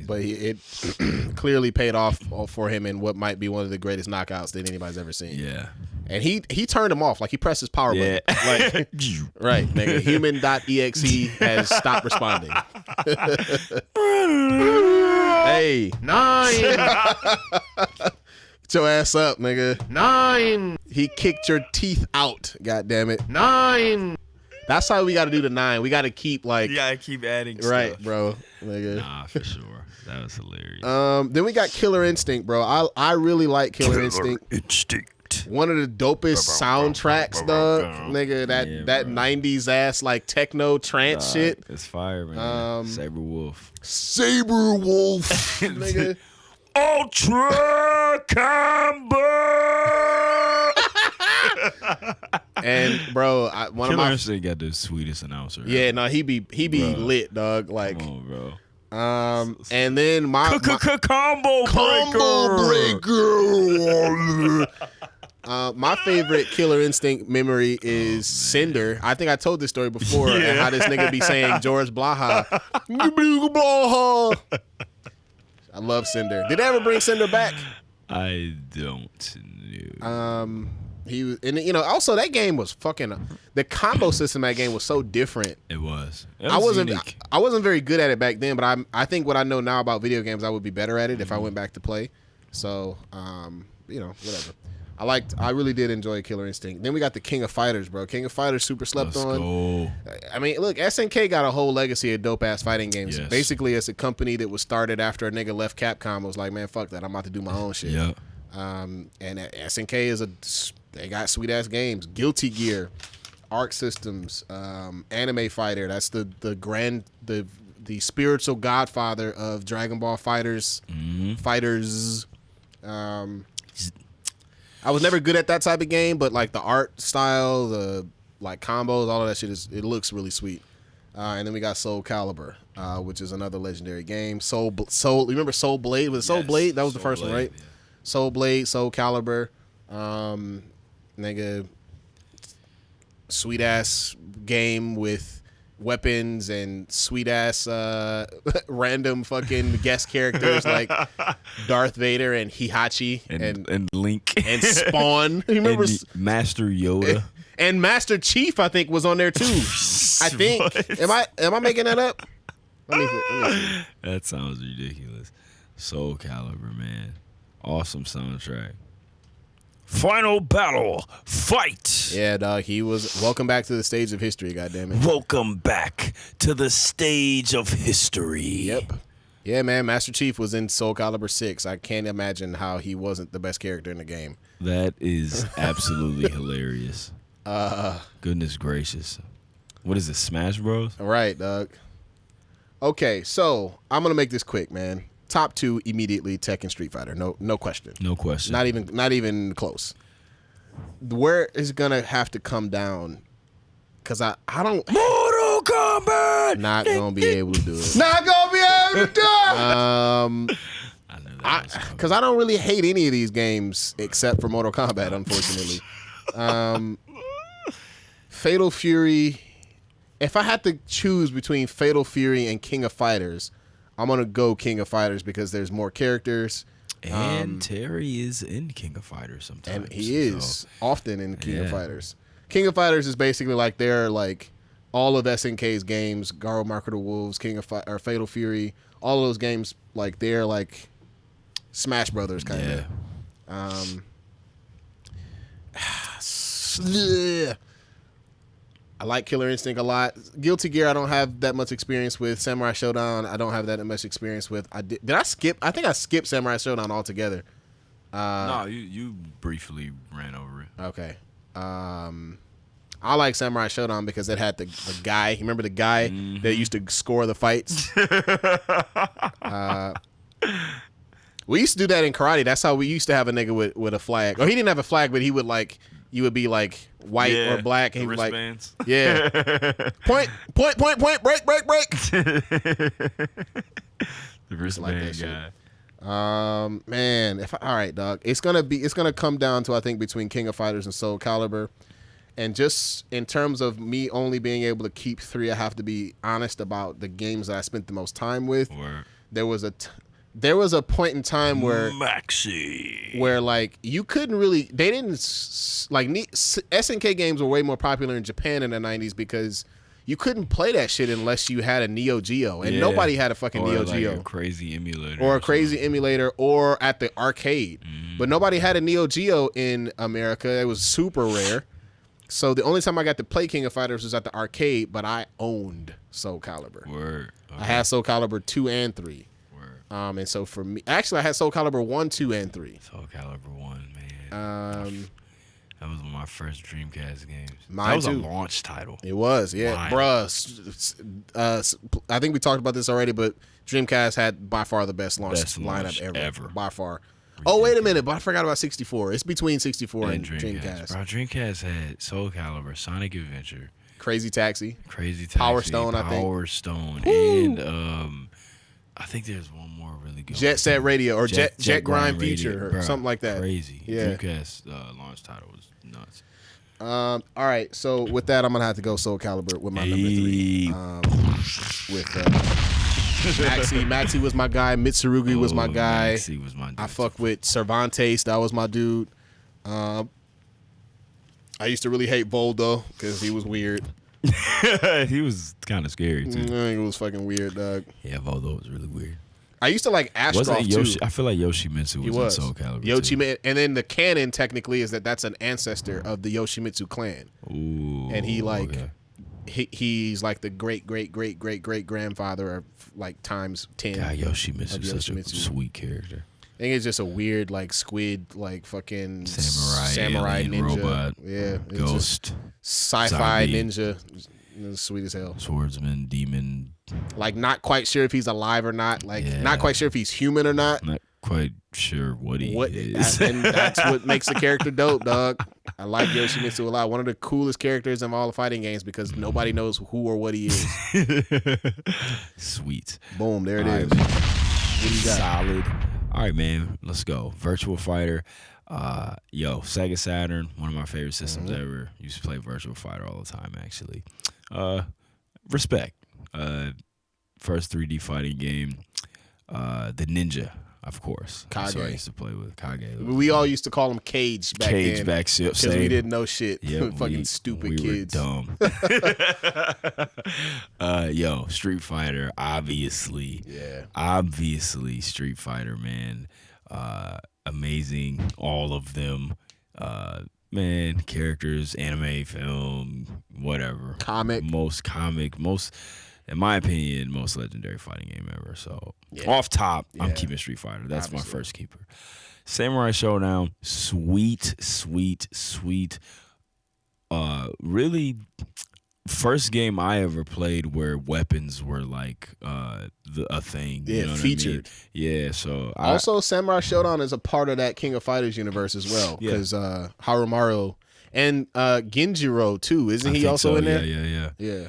[SPEAKER 3] But it clearly paid off for him in what might be one of the greatest knockouts that anybody's ever seen.
[SPEAKER 4] Yeah.
[SPEAKER 3] And he turned him off. Like he pressed his power button. Like right, nigga. Human.exe has stopped responding. Hey, 9. Get your ass up, nigga. 9. He kicked your teeth out. God damn it. 9. That's how we got to do the 9. We got to keep like.
[SPEAKER 4] You gotta keep adding.
[SPEAKER 3] Right,
[SPEAKER 4] stuff.
[SPEAKER 3] bro. Nigga.
[SPEAKER 4] Nah, for sure. That was hilarious.
[SPEAKER 3] Then we got Killer Instinct, bro. I really like Killer Instinct. One of the dopest soundtracks, dog. Nigga, that 90s ass like techno trance shit.
[SPEAKER 4] It's fire, man. Saber Wolf.
[SPEAKER 3] Nigga.
[SPEAKER 6] Ultra Combo.
[SPEAKER 3] And bro, one
[SPEAKER 4] Killer
[SPEAKER 3] of my
[SPEAKER 4] Instinct got the sweetest announcer.
[SPEAKER 3] Yeah, no, he be lit, dog. Like,
[SPEAKER 4] come on, bro.
[SPEAKER 3] And then my
[SPEAKER 6] combo breaker.
[SPEAKER 3] My favorite Killer Instinct memory is Cinder. I think I told this story before, and how this nigga be saying George Blaha. I love Cinder. Did they ever bring Cinder back?
[SPEAKER 4] I don't know.
[SPEAKER 3] He was, and also that game was fucking. The combo system of that game was so different.
[SPEAKER 4] It was.
[SPEAKER 3] I wasn't very good at it back then, but I think what I know now about video games, I would be better at it if I went back to play. So, whatever. I really did enjoy Killer Instinct. Then we got the King of Fighters, bro. King of Fighters super slept on.
[SPEAKER 4] Go.
[SPEAKER 3] I mean, look, SNK got a whole legacy of dope ass fighting games.
[SPEAKER 4] Yes.
[SPEAKER 3] Basically, it's a company that was started after a nigga left Capcom. Was like, man, fuck that. I'm about to do my own shit.
[SPEAKER 4] Yeah.
[SPEAKER 3] And SNK they got sweet ass games. Guilty Gear, Arc Systems, Anime Fighter. That's the spiritual godfather of Dragon Ball Fighters. Fighters. I was never good at that type of game, but like the art style, the like combos, all of that shit it looks really sweet. And then we got Soul Calibur, which is another legendary game. Soul. Remember Soul Blade? Was it Soul Blade? That was the first one, right?
[SPEAKER 4] Yeah.
[SPEAKER 3] Soul Blade, Soul Calibur, nigga, sweet ass game with weapons and sweet ass random fucking guest characters like Darth Vader and Heihachi
[SPEAKER 4] and Link
[SPEAKER 3] and Spawn. You remember
[SPEAKER 4] Master Yoda
[SPEAKER 3] and Master Chief? I think was on there too. I think. Am I making that up? Let me see.
[SPEAKER 4] That sounds ridiculous. Soul Calibur, man. Awesome soundtrack. Final battle, fight.
[SPEAKER 3] Yeah, dog. He was. Welcome back to the stage of history. Goddammit.
[SPEAKER 6] Welcome back to the stage of history.
[SPEAKER 3] Yep. Yeah, man. Master Chief was in Soul Calibur 6. I can't imagine how he wasn't the best character in the game.
[SPEAKER 4] That is absolutely hilarious. Goodness gracious. What is it, Smash Bros?
[SPEAKER 3] All right, dog. Okay, so I'm gonna make this quick, man. Top 2 immediately, Tekken, Street Fighter. No question.
[SPEAKER 4] No question.
[SPEAKER 3] Not even close. Where is gonna have to come down? Cause I don't.
[SPEAKER 6] Mortal Kombat.
[SPEAKER 3] Not gonna be able to do it.
[SPEAKER 5] Not gonna be able to do it.
[SPEAKER 4] I know that was coming.
[SPEAKER 3] Because I don't really hate any of these games except for Mortal Kombat, unfortunately. Fatal Fury. If I had to choose between Fatal Fury and King of Fighters, I'm going to go King of Fighters because there's more characters.
[SPEAKER 4] And Terry is in King of Fighters sometimes.
[SPEAKER 3] And he is often in King of Fighters. King of Fighters is basically like they're like all of SNK's games, Garo Mark of the Wolves, or Fatal Fury, all of those games, like they're like Smash Brothers kind of. Yeah. I like Killer Instinct a lot. Guilty Gear, I don't have that much experience with. Samurai Showdown, I don't have that much experience with. Did I skip? I think I skipped Samurai Showdown altogether.
[SPEAKER 4] No, you briefly ran over it.
[SPEAKER 3] Okay. I like Samurai Showdown because it had the guy. You remember the guy that used to score the fights? We used to do that in karate. That's how we used to have a nigga with a flag. Or he didn't have a flag, but he would like, you would be like white or black. And he would like, yeah. Point, break.
[SPEAKER 4] The wristband guy.
[SPEAKER 3] Man, all right, dog. It's gonna come down to, I think, between King of Fighters and Soul Calibur. And just in terms of me only being able to keep 3, I have to be honest about the games that I spent the most time with.
[SPEAKER 4] Word.
[SPEAKER 3] There was a point in time where
[SPEAKER 6] Maxi.
[SPEAKER 3] where like you couldn't really, they didn't like SNK games were way more popular in Japan in the 90s because you couldn't play that shit unless you had a Neo Geo, and nobody had a fucking Neo Geo.
[SPEAKER 4] Or a crazy emulator.
[SPEAKER 3] Or a crazy emulator, or at the arcade. But nobody had a Neo Geo in America. It was super rare. So the only time I got to play King of Fighters was at the arcade, but I owned Soul Calibur.
[SPEAKER 4] Word. Okay.
[SPEAKER 3] I had Soul Calibur 2 and 3. And so for me, actually, I had Soul Calibur 1, 2, and 3.
[SPEAKER 4] Soul Calibur 1, man. That was one of my first Dreamcast games.
[SPEAKER 3] Mine
[SPEAKER 4] that was
[SPEAKER 3] too.
[SPEAKER 4] A launch title.
[SPEAKER 3] It was, yeah. Bruh. I think we talked about this already, but Dreamcast had by far the best launch lineup ever. By far. Oh, wait a minute. But I forgot about 64. It's between 64 and Dreamcast.
[SPEAKER 4] Bro, Dreamcast had Soul Calibur, Sonic Adventure,
[SPEAKER 3] Crazy Taxi,
[SPEAKER 4] Power
[SPEAKER 3] Stone, I think.
[SPEAKER 4] Power Stone, and I think there's one more really good
[SPEAKER 3] Jet
[SPEAKER 4] one.
[SPEAKER 3] Set Radio, or Jet Grind
[SPEAKER 4] Radio,
[SPEAKER 3] Future, or
[SPEAKER 4] bro,
[SPEAKER 3] something like that.
[SPEAKER 4] Crazy.
[SPEAKER 3] Yeah.
[SPEAKER 4] Dreamcast launch title was nuts.
[SPEAKER 3] All right, so with that, I'm gonna have to go Soul Calibur with my number 3. With Maxi was my guy. Mitsurugi was my guy.
[SPEAKER 4] Maxi was my dude.
[SPEAKER 3] I fuck with Cervantes. That was my dude. I used to really hate Voldo because he was weird.
[SPEAKER 4] He was kind of scary too.
[SPEAKER 3] He was fucking weird, dog.
[SPEAKER 4] Yeah, Voldo was really weird.
[SPEAKER 3] I used to like Astroff
[SPEAKER 4] Wasn't it Yoshi?
[SPEAKER 3] too.
[SPEAKER 4] I feel like Yoshimitsu was in Soul Calibur.
[SPEAKER 3] And then the canon technically is that's an ancestor of the Yoshimitsu clan.
[SPEAKER 4] Ooh,
[SPEAKER 3] And he like
[SPEAKER 4] okay.
[SPEAKER 3] he's like the great grandfather of like times 10.
[SPEAKER 4] God, Yoshimitsu is such a
[SPEAKER 3] Yoshimitsu.
[SPEAKER 4] sweet character.
[SPEAKER 3] I think it's just a weird like squid like fucking
[SPEAKER 4] Samurai
[SPEAKER 3] ninja
[SPEAKER 4] robot.
[SPEAKER 3] Yeah, it's
[SPEAKER 4] Ghost,
[SPEAKER 3] just sci-fi
[SPEAKER 4] zombie.
[SPEAKER 3] ninja. It's sweet as hell.
[SPEAKER 4] Swordsman, demon.
[SPEAKER 3] Like not quite sure if he's alive or not. Like
[SPEAKER 4] Yeah.
[SPEAKER 3] not quite sure if he's human or not.
[SPEAKER 4] Not quite sure what he is.
[SPEAKER 3] And that's what makes the character dope, dog. I like Yoshimitsu a lot. One of the coolest characters in all the fighting games because nobody knows who or what he is.
[SPEAKER 4] Sweet.
[SPEAKER 3] Boom, there it
[SPEAKER 4] All
[SPEAKER 3] is.
[SPEAKER 4] right.
[SPEAKER 3] What do you got?
[SPEAKER 4] Solid. All right, man. Let's go. Virtual Fighter. Sega Saturn, one of my favorite systems ever. Used to play Virtual Fighter all the time, actually. Respect. First 3D fighting game. The Ninja, of course. That's what I
[SPEAKER 3] Kage.
[SPEAKER 4] used to play with. Kage.
[SPEAKER 3] We all used to call him Cage back
[SPEAKER 4] Cage
[SPEAKER 3] then.
[SPEAKER 4] back
[SPEAKER 3] Because we didn't know shit.
[SPEAKER 4] Yeah,
[SPEAKER 3] Fucking stupid
[SPEAKER 4] we
[SPEAKER 3] kids.
[SPEAKER 4] Were dumb. Street Fighter, obviously.
[SPEAKER 3] Yeah.
[SPEAKER 4] Obviously, Street Fighter, man. Amazing, all of them. Man, characters, anime, film, whatever.
[SPEAKER 3] Comic.
[SPEAKER 4] Most, in my opinion, most legendary fighting game ever. So, off top, I'm keeping Street Fighter. That's
[SPEAKER 3] Obviously.
[SPEAKER 4] my first keeper. Samurai Showdown, sweet. Really, first game I ever played where weapons were like a thing.
[SPEAKER 3] Yeah,
[SPEAKER 4] you know what
[SPEAKER 3] featured.
[SPEAKER 4] I mean? Yeah, so
[SPEAKER 3] Also, Samurai Showdown is a part of that King of Fighters universe as well.
[SPEAKER 4] Yeah.
[SPEAKER 3] Because Harumaru and Genjiro, too. Isn't he also in there?
[SPEAKER 4] Yeah.
[SPEAKER 3] Yeah.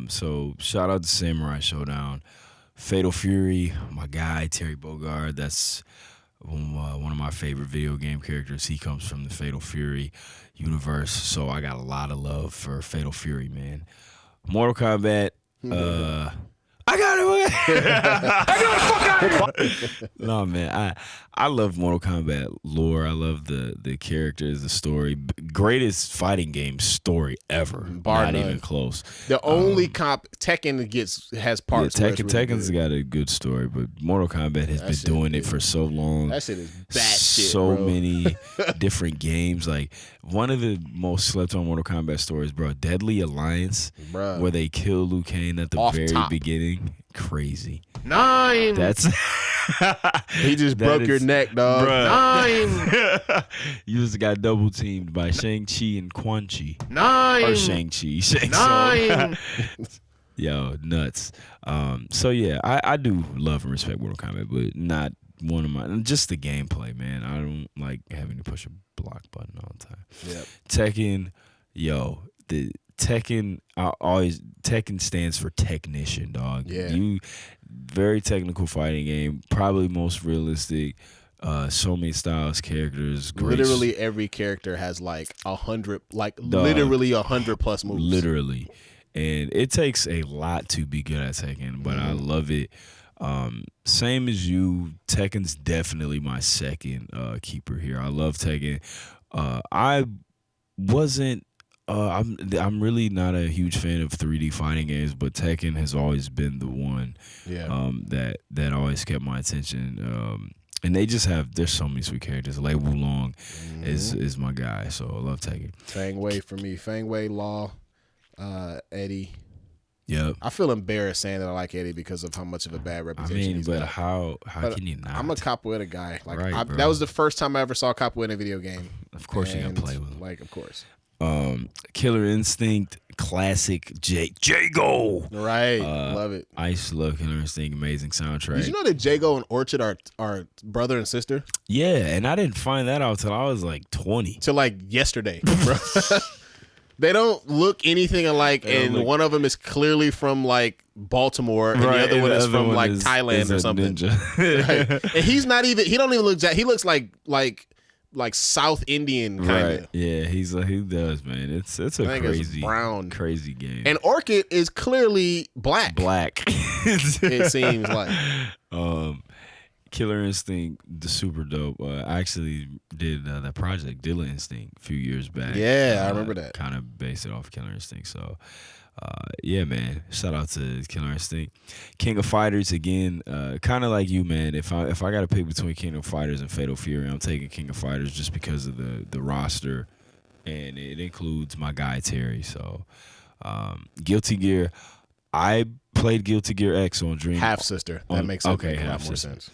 [SPEAKER 4] So shout out to Samurai Showdown, Fatal Fury, my guy Terry Bogard. That's one of my favorite video game characters. He comes from the Fatal Fury universe, so I got a lot of love for Fatal Fury, man. Mortal Kombat. I got it. No, man. I love Mortal Kombat lore. I love the characters, the story. Greatest fighting game story ever.
[SPEAKER 3] Bar
[SPEAKER 4] Not
[SPEAKER 3] none.
[SPEAKER 4] even close.
[SPEAKER 3] The only Tekken has parts.
[SPEAKER 4] Yeah,
[SPEAKER 3] where it's really
[SPEAKER 4] Tekken's
[SPEAKER 3] good.
[SPEAKER 4] got a good story, but Mortal Kombat has been
[SPEAKER 3] shit
[SPEAKER 4] doing it
[SPEAKER 3] is-
[SPEAKER 4] for so long.
[SPEAKER 3] That shit is batshit,
[SPEAKER 4] So
[SPEAKER 3] bro.
[SPEAKER 4] many different games. Like one of the most slept on Mortal Kombat stories, bro. Deadly Alliance,
[SPEAKER 3] Bruh.
[SPEAKER 4] where they kill Liu Kang at the
[SPEAKER 3] Off
[SPEAKER 4] very
[SPEAKER 3] top.
[SPEAKER 4] beginning. Crazy.
[SPEAKER 3] 9.
[SPEAKER 4] That's
[SPEAKER 3] He just
[SPEAKER 4] that
[SPEAKER 3] broke your
[SPEAKER 4] is-
[SPEAKER 3] neck, dog.
[SPEAKER 4] Bruh.
[SPEAKER 3] 9.
[SPEAKER 4] You just got double teamed by Shang-Chi and Quan Chi.
[SPEAKER 3] 9.
[SPEAKER 4] Or Shang-Chi. Shang
[SPEAKER 3] 9.
[SPEAKER 4] Yo, nuts. So yeah, I do love and respect Mortal Kombat, but not one of my. Just the gameplay, man. I don't like having to push a block button all the time.
[SPEAKER 3] Yep.
[SPEAKER 4] Tekken, the Tekken. Tekken stands for technician, dog.
[SPEAKER 3] Yeah.
[SPEAKER 4] Very technical fighting game. Probably most realistic. So many styles, characters. Great.
[SPEAKER 3] Literally every character has like 100,
[SPEAKER 4] Dog.
[SPEAKER 3] literally 100 plus moves.
[SPEAKER 4] Literally. And it takes a lot to be good at Tekken, but I love it. Same as you, Tekken's definitely my second keeper here. I love Tekken. I wasn't. I'm really not a huge fan of 3D fighting games, but Tekken has always been the one.
[SPEAKER 3] Yeah.
[SPEAKER 4] That always kept my attention. And they just there's so many sweet characters. Lei Wulong is my guy, so I love Tekken.
[SPEAKER 3] Fang Wei for me. Fang Wei, Law, Eddie.
[SPEAKER 4] Yep.
[SPEAKER 3] I feel embarrassed saying that I like Eddie because of how much of a bad
[SPEAKER 4] I
[SPEAKER 3] reputation
[SPEAKER 4] mean,
[SPEAKER 3] he's
[SPEAKER 4] but
[SPEAKER 3] got.
[SPEAKER 4] how
[SPEAKER 3] But
[SPEAKER 4] can you not?
[SPEAKER 3] I'm a Capoeira guy. Like
[SPEAKER 4] Right, bro.
[SPEAKER 3] that was the first time I ever saw Capoeira in a video game.
[SPEAKER 4] Of course you're
[SPEAKER 3] And,
[SPEAKER 4] gonna play with him.
[SPEAKER 3] Like, of course.
[SPEAKER 4] Killer Instinct, classic Jago.
[SPEAKER 3] Right. Love it.
[SPEAKER 4] I used to love Killer Instinct, amazing soundtrack.
[SPEAKER 3] Did you know that Jago and Orchid are brother and sister?
[SPEAKER 4] Yeah, and I didn't find that out till I was like 20.
[SPEAKER 3] Till like yesterday, bro. They don't look anything alike,
[SPEAKER 4] They don't
[SPEAKER 3] and
[SPEAKER 4] look-
[SPEAKER 3] one of them is clearly from like Baltimore, and the other one is from like Thailand or something. Right. And he's not even. He don't even look. He looks like South Indian kind
[SPEAKER 4] Right.
[SPEAKER 3] of.
[SPEAKER 4] Yeah, he does, man. It's a
[SPEAKER 3] I think it's
[SPEAKER 4] crazy
[SPEAKER 3] brown.
[SPEAKER 4] crazy game.
[SPEAKER 3] And Orchid is clearly black.
[SPEAKER 4] Black.
[SPEAKER 3] It seems like.
[SPEAKER 4] Killer Instinct, the super dope. I actually did that project, Dilla Instinct, a few years back.
[SPEAKER 3] Yeah, I remember that.
[SPEAKER 4] Kind of based it off Killer Instinct. So, yeah, man. Shout out to Killer Instinct. King of Fighters again. Kind of like you, man. If I got to pick between King of Fighters and Fatal Fury, I'm taking King of Fighters just because of the roster, and it includes my guy Terry. So, Guilty Gear. I played Guilty Gear X on Dream.
[SPEAKER 3] Half sister. That makes a lot more
[SPEAKER 4] half-sister.
[SPEAKER 3] sense.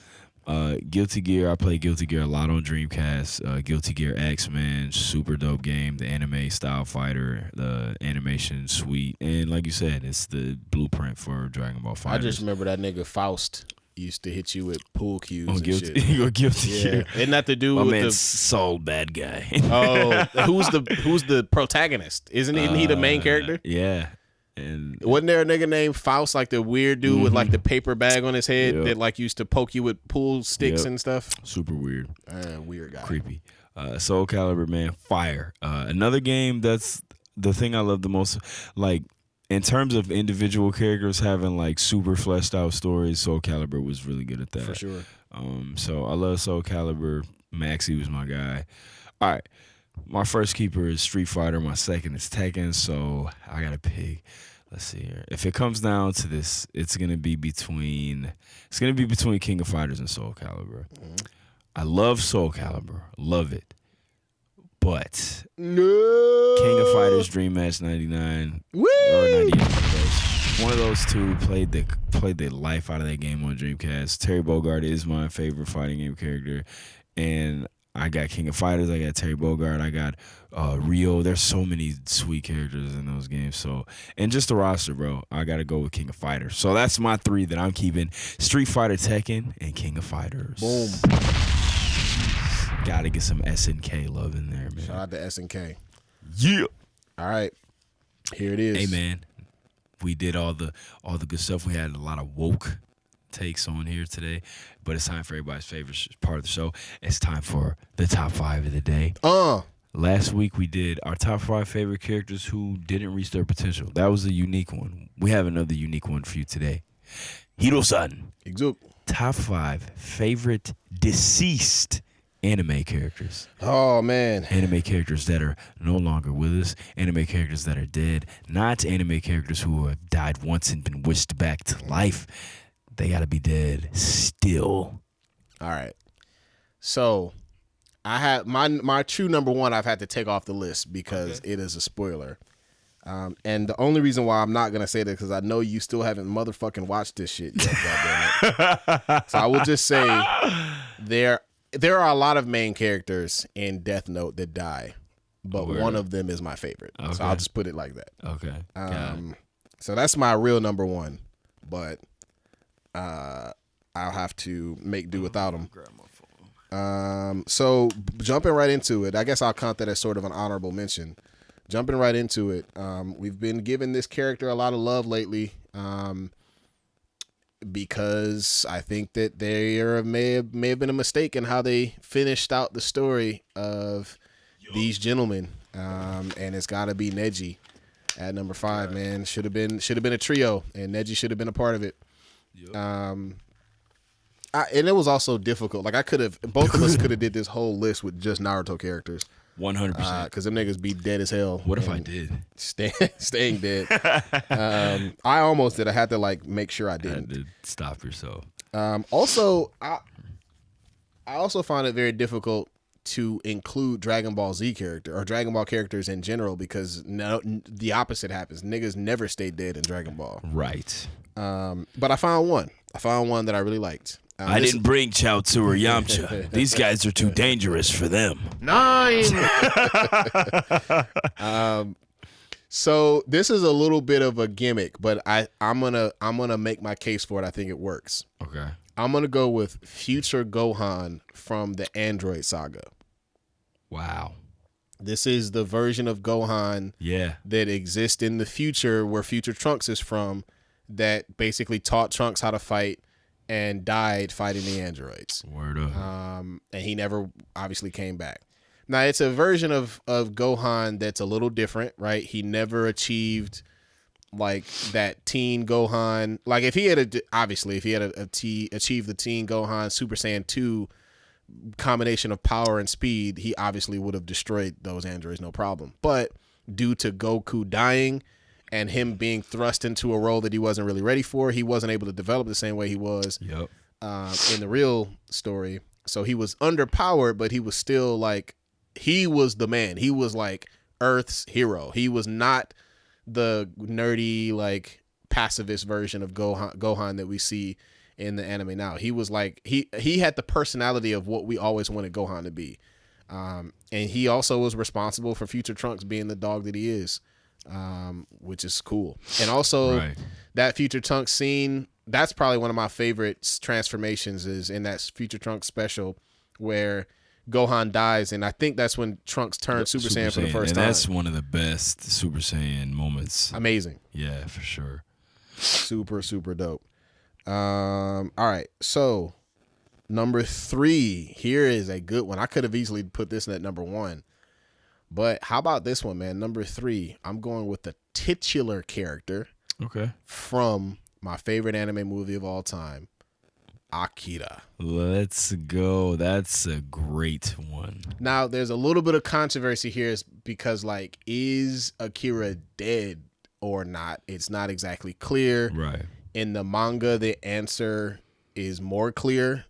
[SPEAKER 4] Guilty Gear, I played Guilty Gear a lot on Dreamcast. Guilty Gear X, man, super dope game. The anime style fighter, the animation sweet, and like you said, it's the blueprint for Dragon Ball
[SPEAKER 3] I
[SPEAKER 4] Fighters.
[SPEAKER 3] just remember that nigga Faust. used to hit you with pool cues
[SPEAKER 4] Oh,
[SPEAKER 3] and
[SPEAKER 4] guilty.
[SPEAKER 3] shit.
[SPEAKER 4] You're guilty.
[SPEAKER 3] Yeah, isn't that the dude
[SPEAKER 4] My
[SPEAKER 3] with
[SPEAKER 4] man
[SPEAKER 3] the?
[SPEAKER 4] Saul, bad guy.
[SPEAKER 3] Oh, who's the protagonist? Isn't he the main character?
[SPEAKER 4] Yeah. And
[SPEAKER 3] Wasn't there a nigga named Faust, like the weird dude with like the paper bag on his head that like used to poke you with pool sticks and stuff?
[SPEAKER 4] super weird.
[SPEAKER 3] Weird guy.
[SPEAKER 4] Creepy. Soul Calibur, man, fire. Another game that's the thing I love the most, like in terms of individual characters having like super fleshed out stories. Soul Calibur was really good at that.
[SPEAKER 3] For sure.
[SPEAKER 4] So I love Soul Calibur. Maxie was my guy. All right. My first keeper is Street Fighter. My second is Tekken. So I got to pick. Let's see here. If it comes down to this, it's gonna be between King of Fighters and Soul Calibur. I love Soul Calibur. Love it. But King of Fighters Dream Match 99 or 98. One of those two played the life out of that game on Dreamcast. Terry Bogard is my favorite fighting game character. And I got King of Fighters, I got Terry Bogard, I got Rio. There's so many sweet characters in those games. So, and just the roster, bro, I got to go with King of Fighters. So that's my three that I'm keeping: Street Fighter, Tekken, and King of Fighters.
[SPEAKER 3] Boom.
[SPEAKER 4] Got to get some SNK love in there, man.
[SPEAKER 3] Shout out to SNK.
[SPEAKER 4] Yeah.
[SPEAKER 3] All right, here it is.
[SPEAKER 4] Hey, man, we did all the good stuff. We had a lot of woke takes on here today, but it's time for everybody's favorite part of the show. It's time for the top 5 of the day. Last week we did our top 5 favorite characters who didn't reach their potential. That was a unique one. We have another unique one for you today. Hiro-san. Top 5 favorite deceased anime characters.
[SPEAKER 3] Oh, man.
[SPEAKER 4] Anime characters that are no longer with us. Anime characters that are dead. Not anime characters who have died once and been wished back to life. They got to be dead still.
[SPEAKER 3] All right. So I have my true number one I've had to take off the list because it is a spoiler. And the only reason why I'm not going to say that because I know you still haven't motherfucking watched this shit yet, goddammit. So I will just say there are a lot of main characters in Death Note that die, but one of them is my favorite.
[SPEAKER 4] Okay.
[SPEAKER 3] So I'll just put it like that.
[SPEAKER 4] Okay.
[SPEAKER 3] So that's my real number one, but I'll have to make do without him. So jumping right into it, I guess I'll count that as sort of an honorable mention. Jumping right into it, we've been giving this character a lot of love lately, because I think that there may have been a mistake in how they finished out the story of these gentlemen, and it's got to be Neji at number 5. Man, should have been a trio, and Neji should have been a part of it. And it was also difficult. Like both of us could have did this whole list with just Naruto characters.
[SPEAKER 4] 100%.
[SPEAKER 3] Because them niggas be dead as hell.
[SPEAKER 4] What if I did?
[SPEAKER 3] Staying dead. I almost did. I had to make sure I didn't.
[SPEAKER 4] Had to stop yourself.
[SPEAKER 3] Also, I also found it very difficult to include Dragon Ball Z character or Dragon Ball characters in general because the opposite happens. Niggas never stay dead in Dragon Ball.
[SPEAKER 4] Right.
[SPEAKER 3] But I found one. that I really liked.
[SPEAKER 6] I didn't bring Chaozu or Yamcha. These guys are too dangerous for them.
[SPEAKER 3] 9. So this is a little bit of a gimmick, but I'm gonna make my case for it. I think it works.
[SPEAKER 4] Okay.
[SPEAKER 3] I'm gonna go with future Gohan from the Android Saga.
[SPEAKER 4] Wow.
[SPEAKER 3] This is the version of Gohan that exists in the future where Future Trunks is from, that basically taught Trunks how to fight and died fighting the androids.
[SPEAKER 4] Word up.
[SPEAKER 3] And he never obviously came back. Now it's a version of Gohan that's a little different, right? He never achieved that teen Gohan. Like if he had achieved the teen Gohan Super Saiyan 2 combination of power and speed, he obviously would have destroyed those androids, no problem. But due to Goku dying and him being thrust into a role that he wasn't really ready for, he wasn't able to develop the same way he was in the real story. So he was underpowered, but he was still he was the man. He was Earth's hero. He was not the nerdy pacifist version of Gohan that we see in the anime now. He was he had the personality of what we always wanted Gohan to be. And he also was responsible for Future Trunks being the dog that he is. Which is cool. And also that Future Trunks scene that's probably one of my favorite transformations is in that Future Trunks special where Gohan dies, and I think that's when Trunks turns Super Saiyan for the first time.
[SPEAKER 4] And that's one of the best Super Saiyan moments.
[SPEAKER 3] Amazing.
[SPEAKER 4] Yeah, for sure.
[SPEAKER 3] Super, super dope. All right, so number 3. Here is a good one. I could have easily put this in at number 1. But how about this one, man? Number 3, I'm going with the titular character from my favorite anime movie of all time, Akita.
[SPEAKER 4] Let's go. That's a great one.
[SPEAKER 3] Now, there's a little bit of controversy here because, like, is Akira dead or not? It's not exactly clear.
[SPEAKER 4] Right.
[SPEAKER 3] In the manga, the answer is more clear.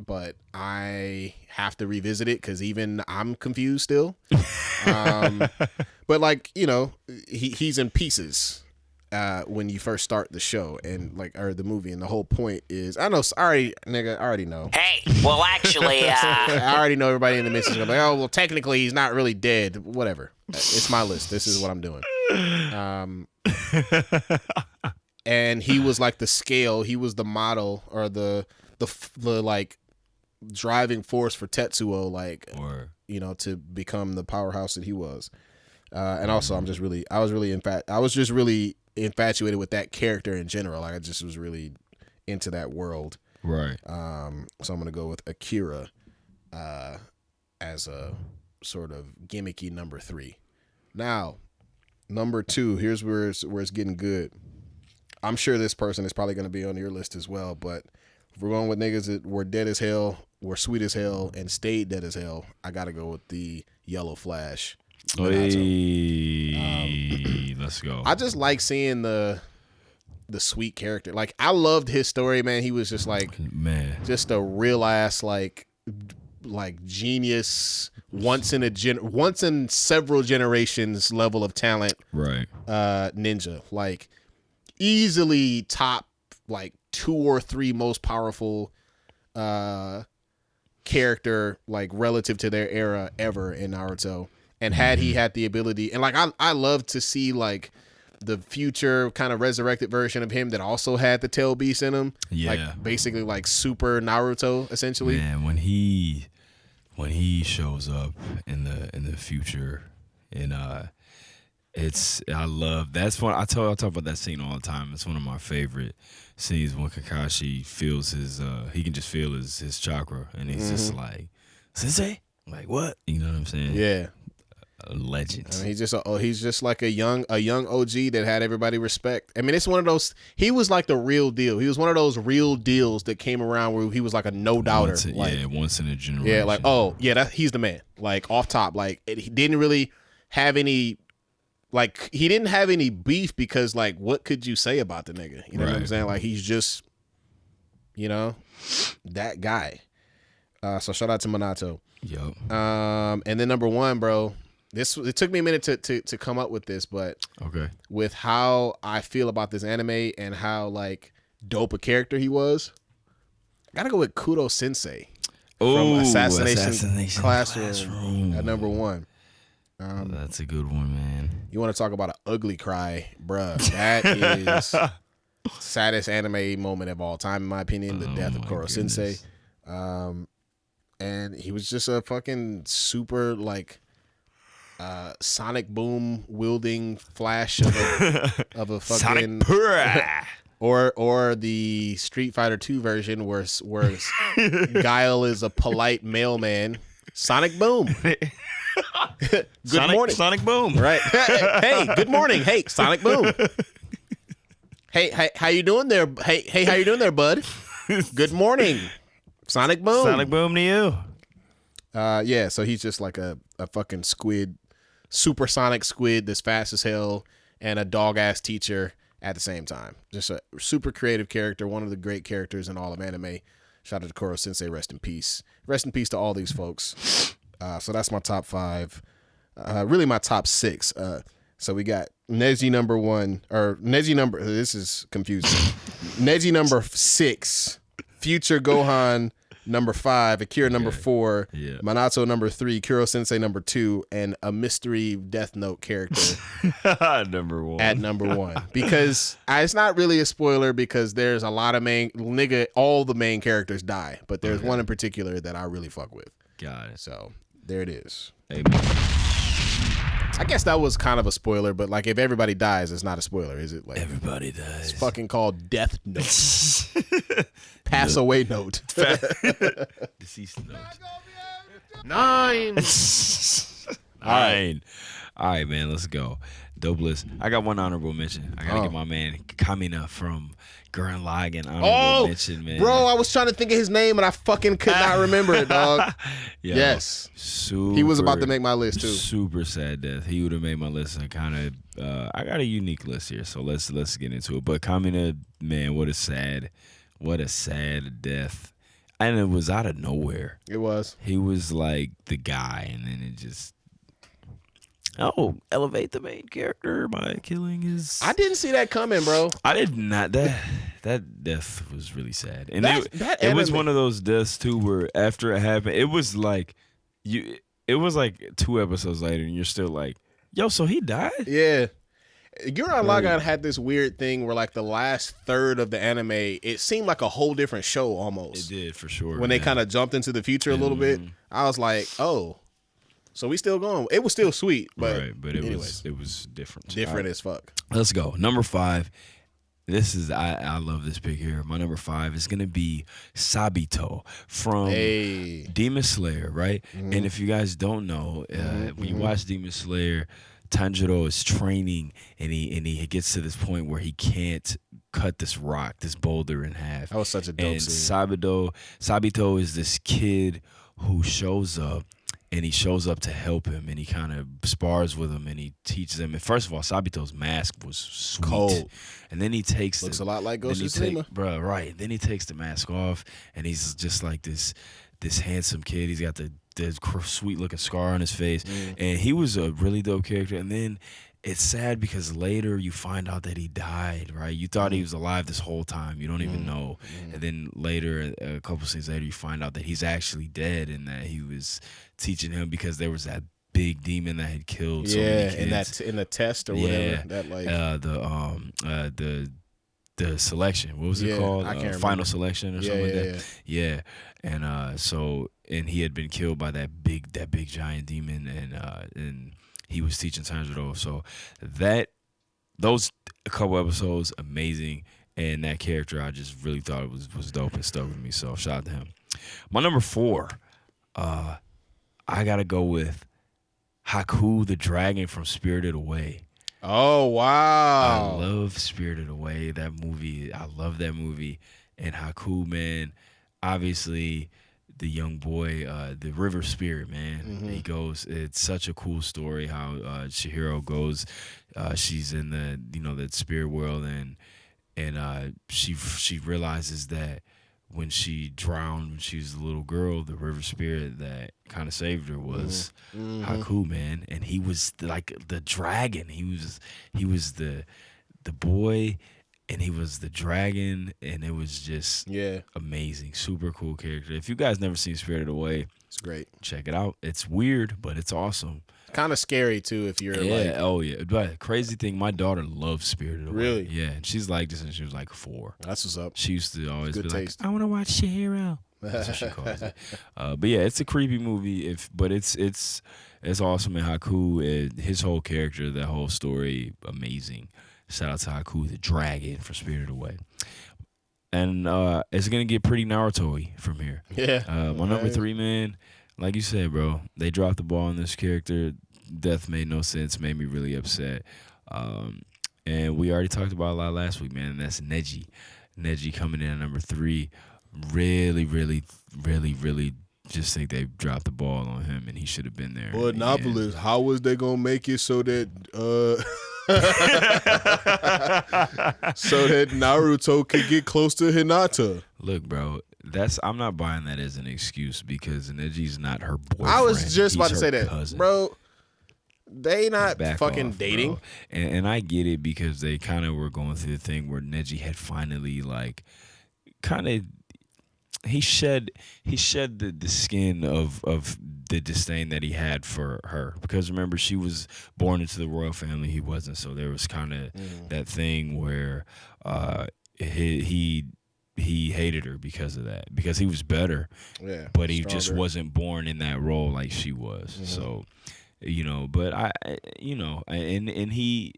[SPEAKER 3] But I have to revisit it because even I'm confused still. But like, you know, he's in pieces when you first start the show and like, or the movie. And the whole point is, I already know.
[SPEAKER 8] Hey, well, actually,
[SPEAKER 3] I already know everybody in the midst is gonna be like, oh, well, technically he's not really dead. Whatever. It's my list. This is what I'm doing. And he was like the scale. He was the model or the like driving force for Tetsuo, like, you know, to become the powerhouse that he was. And also, I was just really infatuated with that character in general. Like, I just was really into that world.
[SPEAKER 4] Right.
[SPEAKER 3] So I'm gonna go with Akira as a sort of gimmicky number 3. Now, number 2. Here's where it's getting good. I'm sure this person is probably going to be on your list as well, but if we're going with niggas that were dead as hell, were sweet as hell, and stayed dead as hell, I got to go with the Yellow Flash.
[SPEAKER 4] Let's go.
[SPEAKER 3] I just like seeing the sweet character. Like, I loved his story, man. He was just like, just a real ass, like genius, once in several generations level of talent.
[SPEAKER 4] Right.
[SPEAKER 3] Ninja. Like, easily top like 2 or 3 most powerful character, like, relative to their era ever in Naruto. And had he had the ability, and like I love to see like the future kind of resurrected version of him that also had the tail beast in him.
[SPEAKER 4] Yeah.
[SPEAKER 3] Like, basically like super Naruto essentially.
[SPEAKER 4] Man, when he shows up in the future, and that's one I talk about that scene all the time. It's one of my favorite scenes when Kakashi feels he can just feel his chakra, and he's just like, Sensei, like, what? You know what I'm saying?
[SPEAKER 3] Yeah.
[SPEAKER 4] A legend.
[SPEAKER 3] I mean, he's just like a young OG that had everybody respect. I mean, it's one of those. He was like the real deal. He was one of those real deals that came around where he was like a no doubter.
[SPEAKER 4] Once in a generation.
[SPEAKER 3] Yeah, like, oh yeah, he's the man. Like, off top, like, he didn't really have any. Like, he didn't have any beef because, like, what could you say about the nigga? You know what I'm saying? Like, he's just, you know, that guy. So shout out to Minato.
[SPEAKER 4] Yep.
[SPEAKER 3] And then number 1, bro. It took me a minute to come up with this, but with how I feel about this anime and how, like, dope a character he was, I gotta go with Kudo Sensei from Assassination Classroom at number 1.
[SPEAKER 4] That's a good one, man.
[SPEAKER 3] You want to talk about an ugly cry, bruh? That is saddest anime moment of all time, in my opinion. The death of Kuro Sensei. And he was just a fucking super, like, Sonic Boom wielding flash of a fucking
[SPEAKER 6] Sonic
[SPEAKER 3] or the Street Fighter 2 version where Guile is a polite mailman. Sonic Boom. Good morning,
[SPEAKER 6] Sonic Boom.
[SPEAKER 3] Right? Hey, good morning. Hey, Sonic Boom. Hey, how you doing there? Hey, how you doing there, bud? Good morning, Sonic Boom.
[SPEAKER 6] Sonic Boom to you.
[SPEAKER 3] Yeah. So he's just like a fucking squid, supersonic squid that's fast as hell, and a dog ass teacher at the same time. Just a super creative character, one of the great characters in all of anime. Shout out to Kuro Sensei. Rest in peace. Rest in peace to all these folks. So that's my top 5. Really my top 6. So we got Neji number 1, or Neji number, this is confusing. Neji number 6, Future Gohan number 5, Akira number 4,
[SPEAKER 4] Yeah.
[SPEAKER 3] Minato number 3, Kuro Sensei number 2, and a mystery Death Note character
[SPEAKER 4] number 1.
[SPEAKER 3] at number 1. Because it's not really a spoiler because there's a lot of all the main characters die, but there's one in particular that I really fuck with.
[SPEAKER 4] Got it.
[SPEAKER 3] So there it is.
[SPEAKER 4] Hey,
[SPEAKER 3] I guess that was kind of a spoiler, but like if everybody dies, it's not a spoiler, is it? Like
[SPEAKER 4] everybody dies.
[SPEAKER 3] it's fucking called Death Note. Pass away note.
[SPEAKER 4] Deceased note.
[SPEAKER 3] 9.
[SPEAKER 4] 9. All right, man, let's go. Dopeless. I got one honorable mention. I gotta get my man Kamina from Gurren Lagann honorable mention, man.
[SPEAKER 3] Bro, I was trying to think of his name and I fucking could not remember it, dog.
[SPEAKER 4] Yo,
[SPEAKER 3] yes.
[SPEAKER 4] Super,
[SPEAKER 3] he was about to make my list too.
[SPEAKER 4] Super sad death. He would have made my list. And kind of, I got a unique list here, so let's get into it. But Kamina, man, what a sad death. And it was out of nowhere.
[SPEAKER 3] It was.
[SPEAKER 4] He was like the guy, and then it just elevate the main character by killing his.
[SPEAKER 3] I didn't see that coming, bro.
[SPEAKER 4] I did not. That death was really sad, and
[SPEAKER 3] that
[SPEAKER 4] it was one of those deaths too, where after it happened, it was like It was like 2 episodes later, and you're still like, yo, so he died?
[SPEAKER 3] Yeah. Gurren Lagann had this weird thing where, like, the last third of the anime, it seemed like a whole different show almost.
[SPEAKER 4] It did, for sure.
[SPEAKER 3] When they kind of jumped into the future a little bit, I was like, oh, so we still going. It was still sweet, but,
[SPEAKER 4] it was different.
[SPEAKER 3] Different as fuck.
[SPEAKER 4] Let's go. Number 5. This is I love this pick here. My number 5 is gonna be Sabito from Demon Slayer, right? And if you guys don't know, when you watch Demon Slayer, Tanjiro is training, and he gets to this point where he can't cut this rock, this boulder in half.
[SPEAKER 3] That was such a dope scene.
[SPEAKER 4] Sabito is this kid who shows up. And he shows up to help him, and he kind of spars with him, and he teaches him. And first of all, Sabito's mask was sweet.
[SPEAKER 3] Cold.
[SPEAKER 4] And then he takes
[SPEAKER 3] looks a lot like Ghost of Tsushima.
[SPEAKER 4] Bro, right. Then he takes the mask off, and he's just like this handsome kid. He's got the sweet looking scar on his face, and he was a really dope character. And then it's sad because later you find out that he died, right? You thought he was alive this whole time. You don't even know. And then later, a couple scenes later, you find out that he's actually dead, and that he was teaching him because there was that big demon that had killed so many kids.
[SPEAKER 3] in the test or whatever. That like
[SPEAKER 4] the selection. What was it called?
[SPEAKER 3] I can't
[SPEAKER 4] Final
[SPEAKER 3] remember.
[SPEAKER 4] Selection or something like that. Yeah. And and he had been killed by that big giant demon, and he was teaching Tanjiro. So those a couple episodes, amazing. And that character, I just really thought it was dope and stuck with me. So shout out to him. My number 4, I gotta go with Haku the dragon from Spirited Away.
[SPEAKER 3] Oh wow!
[SPEAKER 4] I love Spirited Away. That movie, I love that movie. And Haku, man, obviously the young boy, the river spirit, man. He goes. It's such a cool story how Chihiro goes. She's in the spirit world, and she realizes that when she drowned when she was a little girl, the river spirit that kind of saved her was Haku, man. And he was like the dragon. He was the boy, and he was the dragon, and it was just amazing. Super cool character. If you guys never seen Spirited Away,
[SPEAKER 3] it's great.
[SPEAKER 4] Check it out. It's weird, but it's awesome.
[SPEAKER 3] Kind of scary too if you're
[SPEAKER 4] But crazy thing, my daughter loves Spirited Away.
[SPEAKER 3] Really?
[SPEAKER 4] Yeah, and she's like this since she was like 4.
[SPEAKER 3] That's what's up.
[SPEAKER 4] She used to always
[SPEAKER 3] Good
[SPEAKER 4] be
[SPEAKER 3] taste.
[SPEAKER 4] like, I want to watch Chihiro. That's what she calls it. But yeah, it's a creepy movie. But it's awesome. And Haku, his whole character, that whole story, amazing. Shout out to Haku, the dragon from Spirited Away. And it's gonna get pretty Naruto-y from here.
[SPEAKER 3] Yeah.
[SPEAKER 4] My number 3, man. Like you said, bro, they dropped the ball on this character. Death made no sense, made me really upset. And we already talked about a lot last week, man, and that's Neji. Neji coming in at number 3. Really, really, really, really just think they dropped the ball on him, and he should have been there.
[SPEAKER 3] But Noveliss, how was they going to make it so that so that Naruto could get close to Hinata?
[SPEAKER 4] Look, bro, I'm not buying that as an excuse because Neji's not her boyfriend.
[SPEAKER 3] I was just about to say that,
[SPEAKER 4] cousin.
[SPEAKER 3] bro. They not fucking
[SPEAKER 4] off,
[SPEAKER 3] dating,
[SPEAKER 4] and I get it because they kind of were going through the thing where Neji had finally like kind of he shed the skin of the disdain that he had for her, because remember, she was born into the royal family, he wasn't, so there was kind of that thing where he hated her because of that, because he was better, but he just wasn't born in that role like she was. So but and he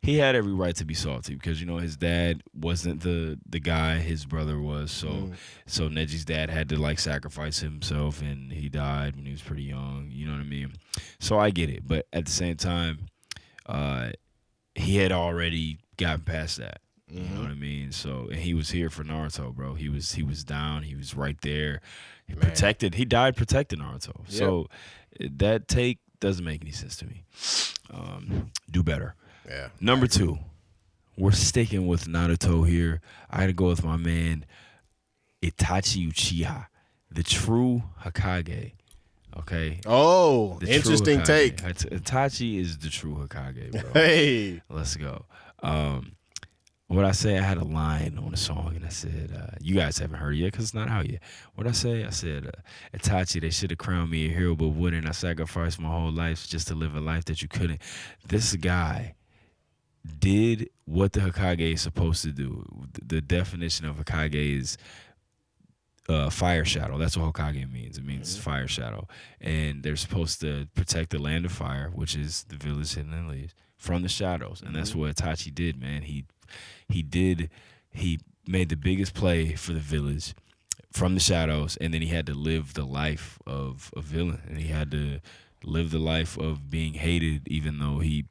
[SPEAKER 4] had every right to be salty, because his dad wasn't the guy his brother was, so Neji's dad had to like sacrifice himself, and he died when he was pretty young, you know what I mean? So I get it, but at the same time, he had already gotten past that. You know what I mean? So, and he was here for Naruto, bro. He was down. He was right there. He protected. He died protecting Naruto. Yep. So that take doesn't make any sense to me. Do better.
[SPEAKER 3] Yeah.
[SPEAKER 4] Number 2, we're sticking with Naruto here. I got to go with my man Itachi Uchiha, the true Hokage. Okay.
[SPEAKER 3] Oh, interesting take.
[SPEAKER 4] Itachi is the true Hokage, bro.
[SPEAKER 3] Hey,
[SPEAKER 4] let's go. What I say, I had a line on a song, and I said, you guys haven't heard it yet because it's not out yet. What I say? I said, Itachi, they should have crowned me a hero, but wouldn't. I sacrificed my whole life just to live a life that you couldn't. This guy did what the Hokage is supposed to do. The definition of Hokage is fire shadow. That's what Hokage means. It means fire shadow. And they're supposed to protect the land of fire, which is the village hidden in leaves, from the shadows. And that's what Itachi did, man. He made the biggest play for the village from the shadows, and then he had to live the life of a villain, and he had to live the life of being hated, even though he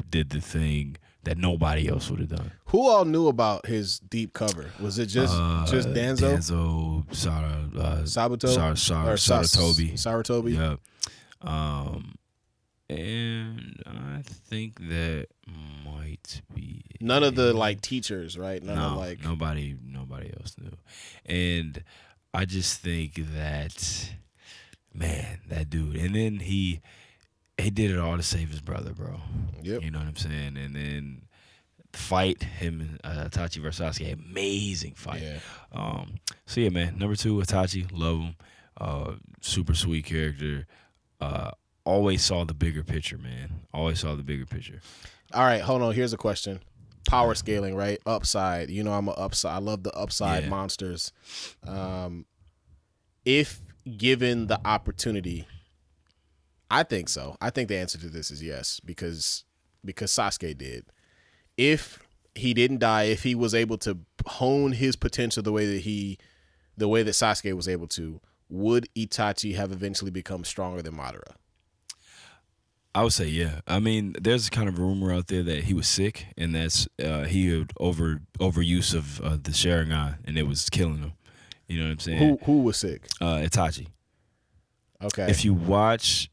[SPEAKER 4] did the thing that nobody else would have done.
[SPEAKER 3] Who all knew about his deep cover? Was it just Danzo? Sarutobi?
[SPEAKER 4] Yeah. And I think that might be
[SPEAKER 3] none of the like teachers, right?
[SPEAKER 4] Nobody else knew. And I just think that, man, that dude. And then he did it all to save his brother, bro.
[SPEAKER 3] Yep.
[SPEAKER 4] You know what I'm saying? And then the fight, him and Itachi versus Sasuke, amazing fight.
[SPEAKER 3] Yeah.
[SPEAKER 4] So yeah, man. Number 2, Itachi, love him. Super sweet character. Always saw the bigger picture, man. Always saw the bigger picture.
[SPEAKER 3] All right, hold on. Here's a question. Power scaling, right? Upside. I'm a upside. I love the upside monsters. If given the opportunity, I think so. I think the answer to this is yes, because Sasuke did. If he didn't die, if he was able to hone his potential the way that Sasuke was able to, would Itachi have eventually become stronger than Madara?
[SPEAKER 4] I would say yeah. I mean, there's kind of a rumor out there that he was sick, and that's he had overuse of the Sharingan, and it was killing him. You know what I'm saying?
[SPEAKER 3] Who was sick?
[SPEAKER 4] Itachi.
[SPEAKER 3] Okay.
[SPEAKER 4] If you watch,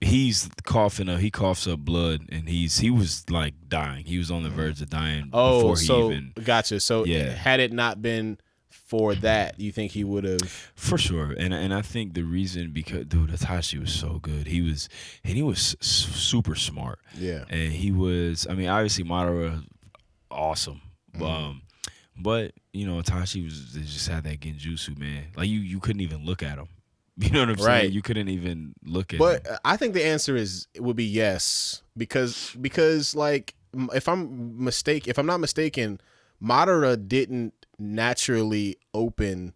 [SPEAKER 4] he's coughing up. He coughs up blood, and he was like dying. He was on the verge of dying before he even.
[SPEAKER 3] Gotcha. So had it not been for that, you think he would have?
[SPEAKER 4] For sure. And I think the reason, because dude, Itachi was so good. He was super smart.
[SPEAKER 3] Yeah.
[SPEAKER 4] And he was, I mean, obviously Madara, awesome. But Itachi just had that genjutsu, man. Like you couldn't even look at him. You know what I'm saying? You couldn't even look at him.
[SPEAKER 3] But I think the answer would be yes, because like if I'm not mistaken, Madara didn't naturally open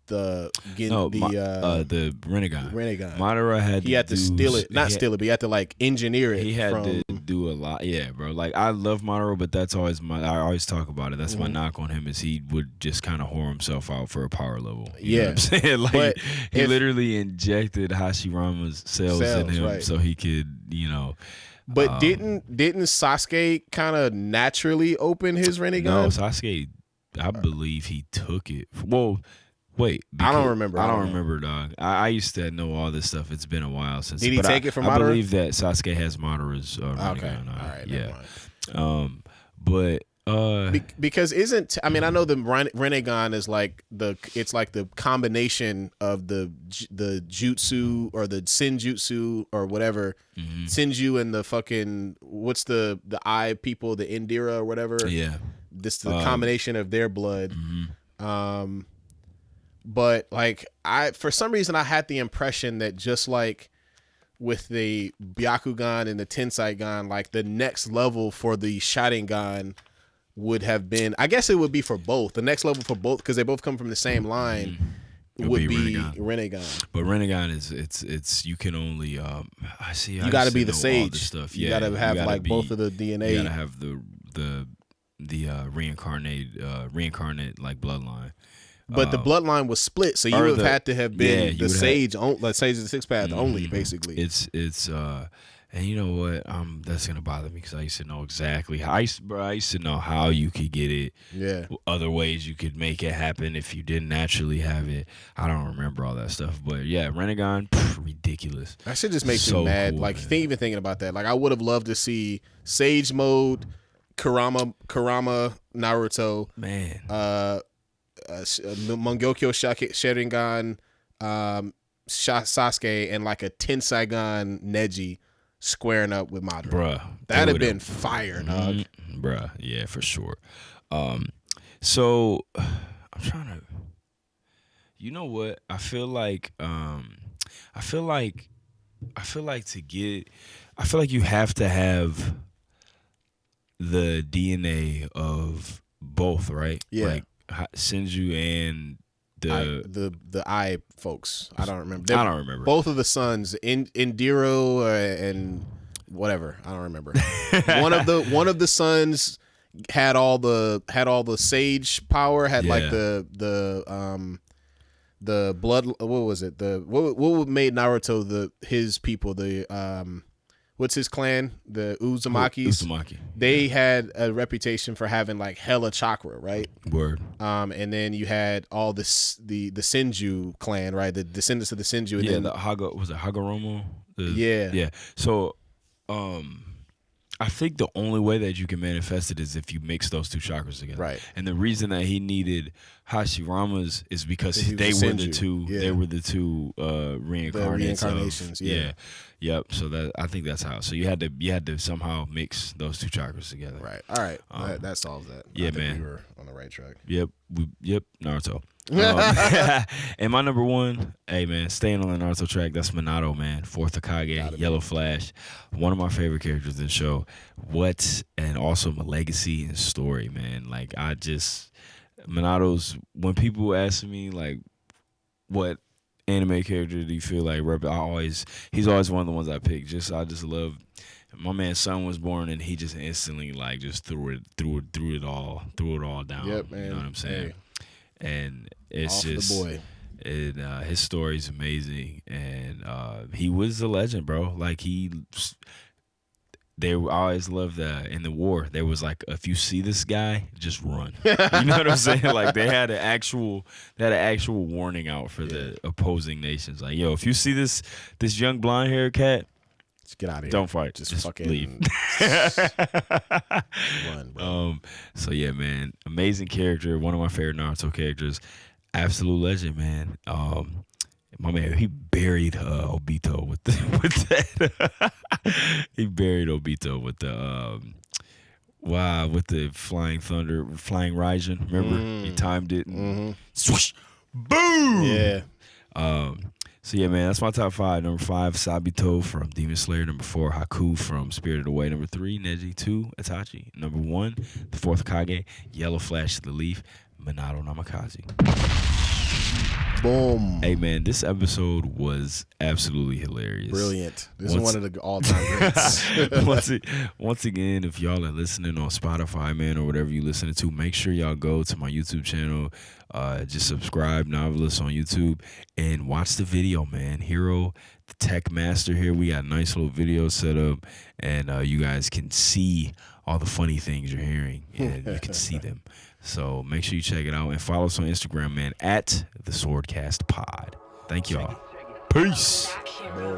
[SPEAKER 3] the Rinnegan.
[SPEAKER 4] Madara had
[SPEAKER 3] to steal it, but he had to like engineer it.
[SPEAKER 4] He had to do a lot, yeah, bro. Like I love Madara, but that's always I always talk about it. That's my knock on him, is he would just kind of whore himself out for a power level. You know what I'm saying? Like
[SPEAKER 3] but
[SPEAKER 4] he literally injected Hashirama's cells in him,
[SPEAKER 3] right,
[SPEAKER 4] so he could,
[SPEAKER 3] But didn't Sasuke kind of naturally open his Rinnegan?
[SPEAKER 4] No, Sasuke, I believe he took it. Well, wait.
[SPEAKER 3] I don't remember.
[SPEAKER 4] I don't remember, dog. I used to know all this stuff. It's been a while since.
[SPEAKER 3] Did he take it from Madara?
[SPEAKER 4] I believe that Sasuke has Madara's Rinnegan.
[SPEAKER 3] Okay. All right.
[SPEAKER 4] Yeah. But
[SPEAKER 3] because I know the Rinnegan is like it's like the combination of the jutsu or the senjutsu or whatever, Senju and the fucking what's the eye people, the Indira or whatever.
[SPEAKER 4] Yeah.
[SPEAKER 3] This is the combination of their blood. But like for some reason I had the impression that just like with the Byakugan and the Tenseigan, like the next level for the Sharingan would have been, I guess it would be for both. The next level for both, because they both come from the same line, would be Rinnegan.
[SPEAKER 4] But Rinnegan is it's you can only I see.
[SPEAKER 3] You got to be the sage.
[SPEAKER 4] Stuff.
[SPEAKER 3] You
[SPEAKER 4] Yeah,
[SPEAKER 3] got to have like both of the DNA.
[SPEAKER 4] You got to have the reincarnate like bloodline.
[SPEAKER 3] But the bloodline was split, so you would have had to have been the sage, like Sage of the Sixth Path only, basically.
[SPEAKER 4] It's and you know what? That's gonna bother me because I used to know exactly how. I used to know how you could get it.
[SPEAKER 3] Yeah.
[SPEAKER 4] Other ways you could make it happen if you didn't naturally have it. I don't remember all that stuff, but yeah, Rinnegan, ridiculous.
[SPEAKER 3] That shit just makes me mad.
[SPEAKER 4] Cool,
[SPEAKER 3] like even thinking about that, like I would have loved to see Sage mode, Kurama Naruto,
[SPEAKER 4] man.
[SPEAKER 3] Mangekyo Sharingan, Sasuke, and like a Tenseigan Neji squaring up with Madara.
[SPEAKER 4] Bruh.
[SPEAKER 3] That'd have been fire, dog.
[SPEAKER 4] Bruh, yeah, for sure. So I'm trying to, you know what? I feel like you have to have the DNA of both, right?
[SPEAKER 3] Yeah.
[SPEAKER 4] Like Senju and
[SPEAKER 3] the I folks. I don't remember.
[SPEAKER 4] I don't remember.
[SPEAKER 3] Both of the sons, Indiro and whatever. I don't remember. one of the sons had all the sage power. Had like the blood. What was it? What made Naruto his people what's his clan? The Uzumakis.
[SPEAKER 4] Uzumaki.
[SPEAKER 3] They had a reputation for having like hella chakra, right?
[SPEAKER 4] Word.
[SPEAKER 3] And then you had all the Senju clan, right? The descendants of the Senju. And
[SPEAKER 4] Yeah,
[SPEAKER 3] then,
[SPEAKER 4] the Hagoromo?
[SPEAKER 3] Yeah.
[SPEAKER 4] Yeah. So, I think the only way that you can manifest it is if you mix those two chakras together.
[SPEAKER 3] Right.
[SPEAKER 4] And the reason that he needed Hashirama's is because they were the two.
[SPEAKER 3] Yeah.
[SPEAKER 4] They were the two
[SPEAKER 3] reincarnations. Yeah.
[SPEAKER 4] Yep. So I think that's how. So you had to somehow mix those two chakras together.
[SPEAKER 3] Right. All right. That solves that.
[SPEAKER 4] Yeah,
[SPEAKER 3] I think
[SPEAKER 4] man.
[SPEAKER 3] We were on the right track.
[SPEAKER 4] Yep. Naruto. And my number one, hey man, staying on the Naruto track, that's Minato, man. Fourth Hokage, Yellow Flash, one of my favorite characters in the show. And also my legacy and story, man. Like Minato's. When people ask me like, what anime character do you feel like he's always one of the ones I pick. I just love. My man's son was born and he just instantly like just threw it all down.
[SPEAKER 3] Yep, man.
[SPEAKER 4] You know what I'm saying?
[SPEAKER 3] Hey.
[SPEAKER 4] And it's
[SPEAKER 3] Off
[SPEAKER 4] just
[SPEAKER 3] the boy.
[SPEAKER 4] His story's amazing, and he was a legend, bro. Like they always loved that in the war. There was like, if you see this guy, just run. You know what I'm saying? Like they had an actual warning out for the opposing nations. Like, yo, if you see this young blonde haired cat,
[SPEAKER 3] just get out of here.
[SPEAKER 4] Don't fight.
[SPEAKER 3] Just fucking
[SPEAKER 4] leave.
[SPEAKER 3] Run, bro.
[SPEAKER 4] So yeah, man, amazing character. One of my favorite Naruto characters. Absolute legend, man. My man, he buried Obito with that. He buried Obito with the flying Raijin. Remember, he timed it and swoosh, boom.
[SPEAKER 3] Yeah.
[SPEAKER 4] So yeah, man, that's my top 5. Number 5, Sabito from Demon Slayer. Number 4, Haku from Spirited Away. Number 3, Neji. 2, Itachi. Number 1, the Fourth Hokage, Yellow Flash the Leaf, Minato Namikaze.
[SPEAKER 3] Boom.
[SPEAKER 4] Hey man, this episode was absolutely hilarious.
[SPEAKER 3] Brilliant. This is one of the all-time greats.
[SPEAKER 4] Once again, if y'all are listening on Spotify, man, or whatever you listening to, make sure y'all go to my YouTube channel. Just subscribe, Noveliss on YouTube, and watch the video, man. Hero, the tech master here. We got a nice little video set up, and you guys can see all the funny things you're hearing, and you can see them. So make sure you check it out and follow us on Instagram, man, at the SwordCast Pod. Thank y'all. Peace.
[SPEAKER 2] Back hero.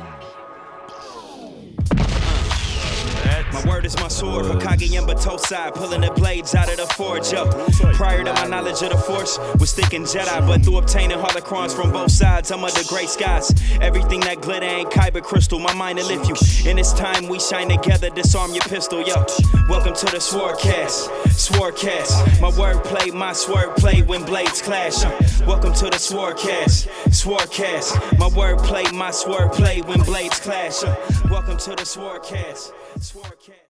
[SPEAKER 1] That My word is my sword, Hokage and Batosai, pulling the blades out of the forge, yo. Prior to my knowledge of the Force, was thinking Jedi, but through obtaining holocrons from both sides, I'm under gray skies. Everything that glitter ain't kyber crystal, my mind to lift you. In this time we shine together, disarm your pistol, yo. Welcome to the SwordCast, SwordCast. My wordplay, my sword play when blades clash. Welcome to the SwordCast, SwordCast. My wordplay, my sword play when blades clash. Welcome to the SwordCast, SwordCast.